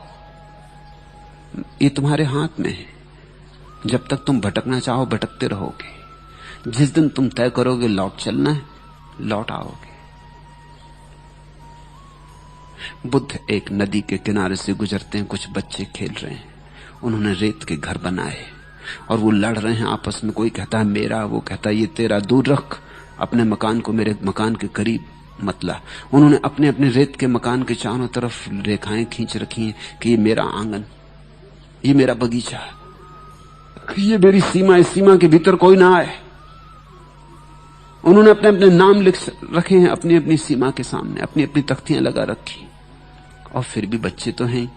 ये तुम्हारे हाथ में है। जब तक तुम भटकना चाहो भटकते रहोगे। जिस दिन तुम तय करोगे लौट चलना है, लौट आओगे। बुद्ध एक नदी के किनारे से गुजरते हैं, कुछ बच्चे खेल रहे हैं, उन्होंने रेत के घर बनाए और वो लड़ रहे हैं आपस में। कोई कहता है मेरा, वो कहता है ये तेरा, दूर रख, अपने मकान को मेरे मकान के करीब मत ला। उन्होंने अपने अपने रेत के मकान के चारों तरफ रेखाएं खींच रखी हैं कि ये मेरा आंगन, ये मेरा बगीचा, ये मेरी सीमा, इस सीमा के भीतर कोई ना आए। उन्होंने अपने अपने नाम लिख रखे हैं अपनी अपनी सीमा के सामने, अपनी अपनी तख्तियां लगा रखी। और फिर भी बच्चे तो हैं,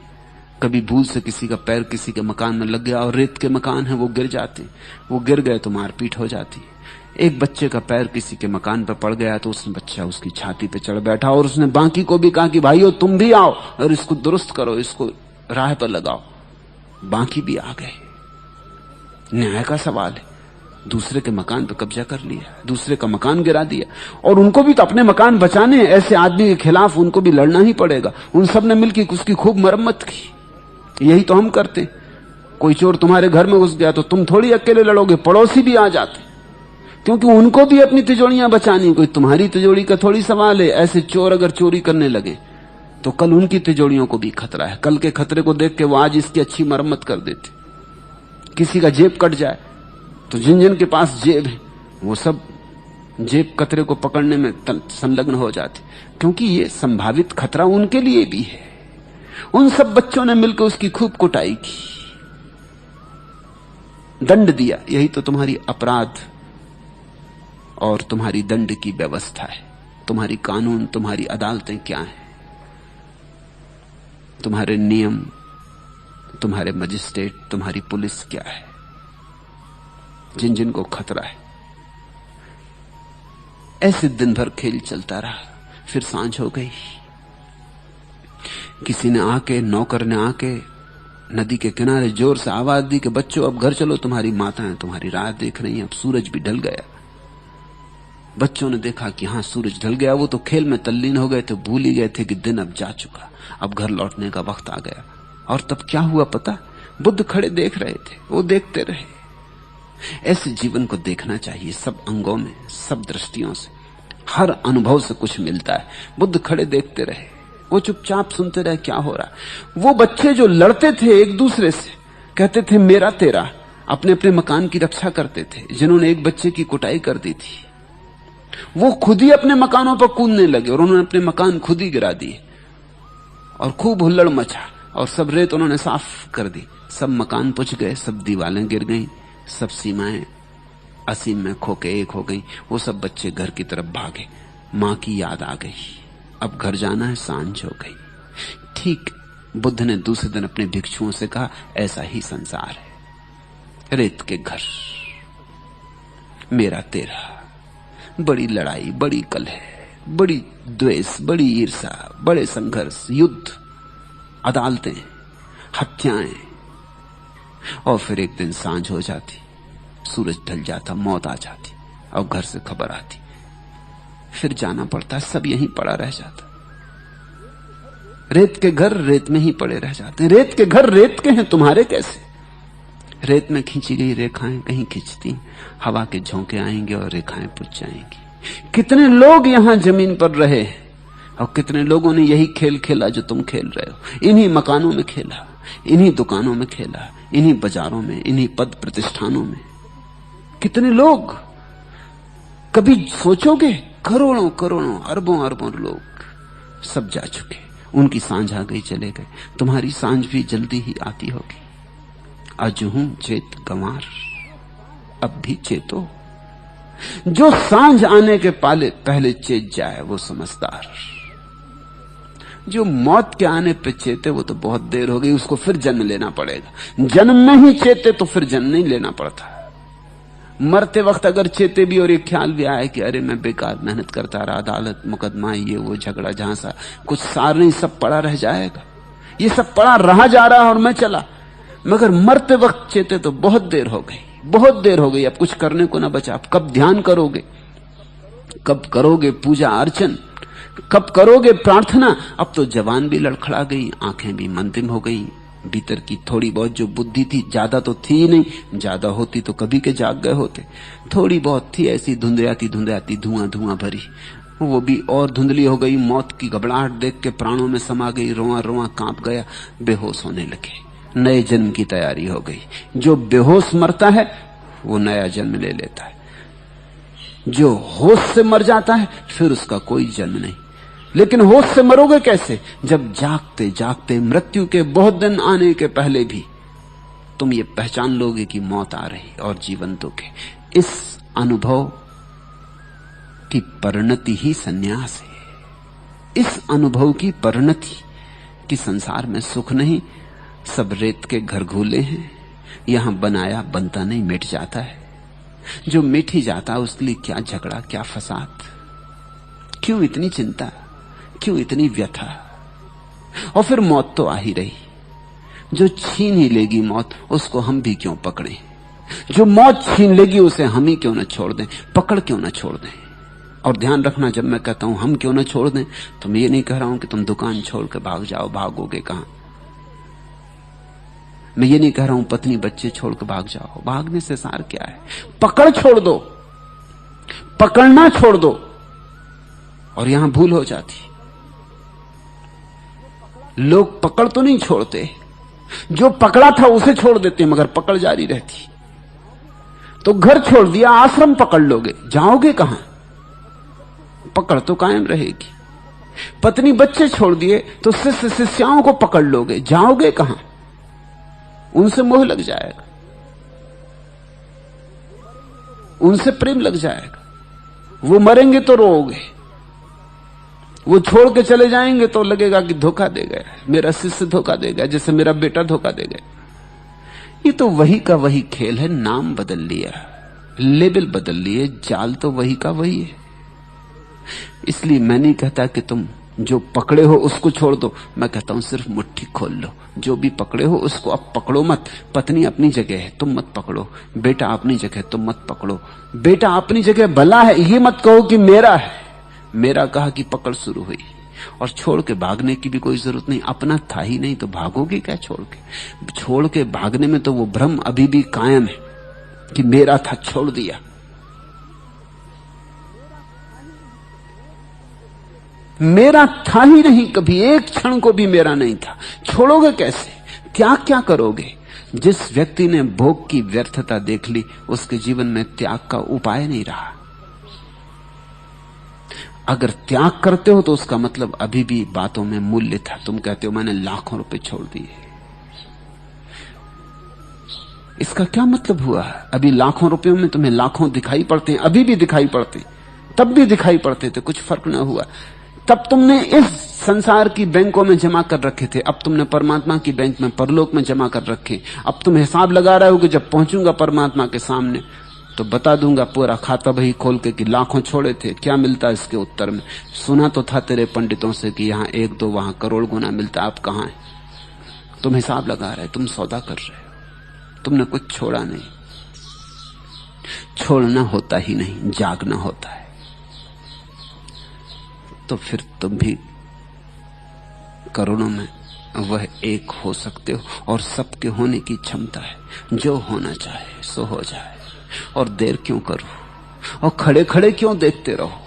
कभी भूल से किसी का पैर किसी के मकान में लग गया और रेत के मकान है, वो गिर जाते, वो गिर गए तो मारपीट हो जाती। एक बच्चे का पैर किसी के मकान पर पड़ गया तो उसने बच्चा उसकी छाती पे चढ़ बैठा और उसने बाकी को भी कहा कि भाइयों तुम भी आओ और इसको दुरुस्त करो, इसको राह पर लगाओ। बाकी भी आ गए। न्याय का सवाल है, दूसरे के मकान पर कब्जा कर लिया, दूसरे का मकान गिरा दिया, और उनको भी तो अपने मकान बचाने हैं। ऐसे आदमी के खिलाफ उनको भी लड़ना ही पड़ेगा। उन सब ने मिलकर उसकी खूब मरम्मत की। यही तो हम करते। कोई चोर तुम्हारे घर में घुस गया तो तुम थोड़ी अकेले लड़ोगे, पड़ोसी भी आ जाते, क्योंकि उनको भी अपनी तिजोरियां बचानी। कोई तुम्हारी तिजोरी का थोड़ी सवाल है। ऐसे चोर अगर चोरी करने लगे तो कल उनकी तिजोरियों को भी खतरा है। कल के खतरे को देख के वो आज इसकी अच्छी मरम्मत कर देते। किसी का जेब कट जाए तो जिन जिन के पास जेब है वो सब जेब कतरे को पकड़ने में संलग्न हो जाते, क्योंकि ये संभावित खतरा उनके लिए भी है। उन सब बच्चों ने मिलकर उसकी खूब कुटाई की, दंड दिया। यही तो तुम्हारी अपराध और तुम्हारी दंड की व्यवस्था है। तुम्हारी कानून, तुम्हारी अदालतें क्या हैं, तुम्हारे नियम, तुम्हारे मजिस्ट्रेट, तुम्हारी पुलिस क्या है, जिन जिन को खतरा है। ऐसे दिन भर खेल चलता रहा। फिर सांझ हो गई। किसी ने आके, नौकर ने आके नदी के किनारे जोर से आवाज दी कि बच्चों अब घर चलो, तुम्हारी माताएं तुम्हारी राह देख रही हैं। अब सूरज भी ढल गया। बच्चों ने देखा कि हां सूरज ढल गया। वो तो खेल में तल्लीन हो गए थे, भूल ही गए थे कि दिन अब जा चुका, अब घर लौटने का वक्त आ गया। और तब क्या हुआ पता? बुद्ध खड़े देख रहे थे, वो देखते रहे। ऐसे जीवन को देखना चाहिए, सब अंगों में, सब दृष्टियों से, हर अनुभव से कुछ मिलता है। बुद्ध खड़े देखते रहे, वो चुपचाप सुनते रहे क्या हो रहा। वो बच्चे जो लड़ते थे एक दूसरे से, कहते थे मेरा तेरा, अपने अपने मकान की रक्षा करते थे, जिन्होंने एक बच्चे की कुटाई कर दी थी, वो खुद ही अपने मकानों पर कूदने लगे और उन्होंने अपने मकान खुद ही गिरा दिए और खूब हुल्लड़ मचा और सब रेत उन्होंने साफ कर दी। सब मकान पुछ गए, सब दीवारें गिर गईं, सब सीमाएं असीम में खोके एक हो गई। वो सब बच्चे घर की तरफ भागे। मां की याद आ गई, अब घर जाना है, सांझ हो गई। ठीक बुद्ध ने दूसरे दिन अपने भिक्षुओं से कहा, ऐसा ही संसार है, रेत के घर, मेरा तेरा, बड़ी लड़ाई, बड़ी कलह, बड़ी द्वेष, बड़ी ईर्षा, बड़े संघर्ष, युद्ध, अदालतें, हत्याएं। और फिर एक दिन सांझ हो जाती, सूरज ढल जाता, मौत आ जाती और घर से खबर आती, फिर जाना पड़ता, सब यहीं पड़ा रह जाता। रेत के घर रेत में ही पड़े रह जाते। रेत के घर रेत के हैं, तुम्हारे कैसे? रेत में खींची गई रेखाएं कहीं खिंचती, हवा के झोंके आएंगे और रेखाएं पुछ जाएंगी। कितने लोग यहां जमीन पर रहे और कितने लोगों ने यही खेल खेला जो तुम खेल रहे हो। इन्हीं मकानों में खेला, इन्हीं दुकानों में खेला, इन्हीं बाजारों में, इन्हीं पद प्रतिष्ठानों में। कितने लोग, कभी सोचोगे? करोड़ों करोड़ों, अरबों अरबों लोग सब जा चुके, उनकी सांझ आ गई, चले गए। तुम्हारी सांझ भी जल्दी ही आती होगी। अजहूं चेत गंवार, अब भी चेतो। जो सांझ आने के पहले चेत जाए वो समझदार। जो मौत के आने पे चेते वो तो बहुत देर हो गई, उसको फिर जन्म लेना पड़ेगा। जन्म में ही चेते तो फिर जन्म नहीं लेना पड़ता। मरते वक्त अगर चेते भी और एक ख्याल भी आए कि अरे मैं बेकार मेहनत करता रहा, अदालत मुकदमा, ये वो झगड़ा, झांसा, कुछ सार नहीं, सब पड़ा रह जाएगा। ये सब पड़ा रहा जा रहा और मैं चला। मगर मरते वक्त चेते तो बहुत देर हो गई, बहुत देर हो गई, अब कुछ करने को ना बचा। अब कब ध्यान करोगे, कब करोगे पूजा अर्चन, कब करोगे प्रार्थना? अब तो जवान भी लड़खड़ा गई, आंखें भी मंदिम हो गई। भीतर की थोड़ी बहुत जो बुद्धि थी, ज्यादा तो थी ही नहीं, ज्यादा होती तो कभी के जाग गए होते। थोड़ी बहुत थी, ऐसी धुंधलाती धुंधलाती, धुआं धुआं भरी, वो भी और धुंधली हो गई। मौत की घबराहट देख के प्राणों में समा गई, रोआ रोआ कांप गया, बेहोश होने लगे। नए जन्म की तैयारी हो गई। जो बेहोश मरता है वो नया जन्म ले लेता है, जो होश से मर जाता है फिर उसका कोई जन्म नहीं। लेकिन होश से मरोगे कैसे? जब जागते जागते, मृत्यु के बहुत दिन आने के पहले भी तुम ये पहचान लोगे कि मौत आ रही और जीवन दुख है। इस अनुभव की परिणति ही सन्यास है। इस अनुभव की परिणति कि संसार में सुख नहीं, सब रेत के घर घूले हैं, यहां बनाया बनता नहीं, मिट जाता है। जो मिट ही जाता उसके लिए क्या झगड़ा, क्या फसाद, क्यों इतनी चिंता, क्यों इतनी व्यथा? और फिर मौत तो आ ही रही। जो छीन ही लेगी मौत, उसको हम भी क्यों पकड़ें? जो मौत छीन लेगी उसे हम ही क्यों न छोड़ दें, पकड़ क्यों न छोड़ दें? और ध्यान रखना, जब मैं कहता हूं हम क्यों न छोड़ दें, तो मैं ये नहीं कह रहा हूं कि तुम दुकान छोड़ के भाग जाओ, भागोगे कहां। मैं ये नहीं कह रहा हूं पत्नी बच्चे छोड़ के भाग जाओ, भागने से सार क्या है? पकड़ छोड़ दो, पकड़ना छोड़ दो। और यहां भूल हो जाती, लोग पकड़ तो नहीं छोड़ते, जो पकड़ा था उसे छोड़ देते, मगर पकड़ जारी रहती। तो घर छोड़ दिया, आश्रम पकड़ लोगे, जाओगे कहां? पकड़ तो कायम रहेगी। पत्नी बच्चे छोड़ दिए तो शिष्य शिष्याओं को पकड़ लोगे, जाओगे कहां? उनसे मोह लग जाएगा, उनसे प्रेम लग जाएगा। वो मरेंगे तो रोओगे, वो छोड़ के चले जाएंगे तो लगेगा कि धोखा दे गया, मेरा शिष्य धोखा दे गया, जैसे मेरा बेटा धोखा दे गया। ये तो वही का वही खेल है, नाम बदल लिया, लेबल बदल लिए, जाल तो वही का वही है। इसलिए मैं नहीं कहता कि तुम जो पकड़े हो उसको छोड़ दो, मैं कहता हूं सिर्फ मुट्ठी खोल लो। जो भी पकड़े हो उसको अब पकड़ो मत। पत्नी अपनी जगह है, तुम मत पकड़ो। बेटा अपनी जगह है, तुम मत पकड़ो। बेटा अपनी जगह भला है, ये मत कहो कि मेरा है। मेरा कहा कि पकड़ शुरू हुई, और छोड़ के भागने की भी कोई जरूरत नहीं। अपना था ही नहीं तो भागोगे क्या छोड़ के? छोड़ के भागने में तो वो भ्रम अभी भी कायम है कि मेरा था, छोड़ दिया। मेरा था ही नहीं, कभी एक क्षण को भी मेरा नहीं था। छोड़ोगे कैसे? त्याग क्या करोगे? जिस व्यक्ति ने भोग की व्यर्थता देख ली, उसके जीवन में त्याग का उपाय नहीं रहा। अगर त्याग करते हो तो उसका मतलब अभी भी बातों में मूल्य था। तुम कहते हो मैंने लाखों रुपए छोड़ दिए, इसका क्या मतलब हुआ? अभी लाखों रुपयों में तुम्हें लाखों दिखाई पड़ते हैं, अभी भी दिखाई पड़ते हैं, तब भी दिखाई पड़ते थे, कुछ फर्क ना हुआ। तब तुमने इस संसार की बैंकों में जमा कर रखे थे, अब तुमने परमात्मा की बैंक में परलोक में जमा कर रखे। अब तुम हिसाब लगा रहे हो कि जब पहुंचूंगा परमात्मा के सामने तो बता दूंगा पूरा खाता बही खोल के कि लाखों छोड़े थे, क्या मिलता इसके उत्तर में? सुना तो था तेरे पंडितों से कि यहां 1-2 वहां करोड़ गुना मिलता, आप कहां है? तुम हिसाब लगा रहे, तुम सौदा कर रहे हो, तुमने कुछ छोड़ा नहीं। छोड़ना होता ही नहीं, जागना होता है। तो फिर तुम भी करोड़ों में वह एक हो सकते हो, और सबके होने की क्षमता है। जो होना चाहे सो हो जाए, और देर क्यों करो, और खड़े खड़े क्यों देखते रहो?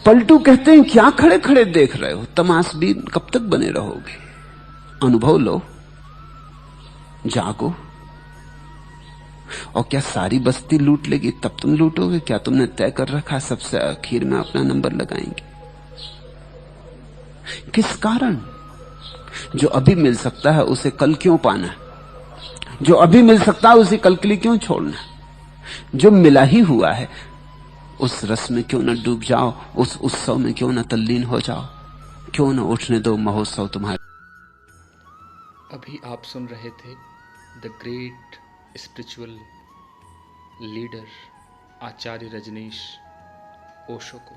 पलटू कहते हैं क्या खड़े खड़े देख रहे हो, तमाशबीन कब तक बने रहोगे? अनुभव लो, जागो। और क्या सारी बस्ती लूट लेगी तब तुम लूटोगे? क्या तुमने तय कर रखा सबसे आखिर में अपना नंबर लगाएंगे? किस कारण? जो अभी मिल सकता है उसे कल क्यों पाना? जो अभी मिल सकता है उसे कल के लिए क्यों छोड़ना? जो मिला ही हुआ है उस रस में क्यों न डूब जाओ, उस उत्सव में क्यों न तल्लीन हो जाओ? क्यों न उठने दो महोत्सव तुम्हारे। अभी आप सुन रहे थे द ग्रेट स्पिरिचुअल लीडर आचार्य रजनीश ओशो को।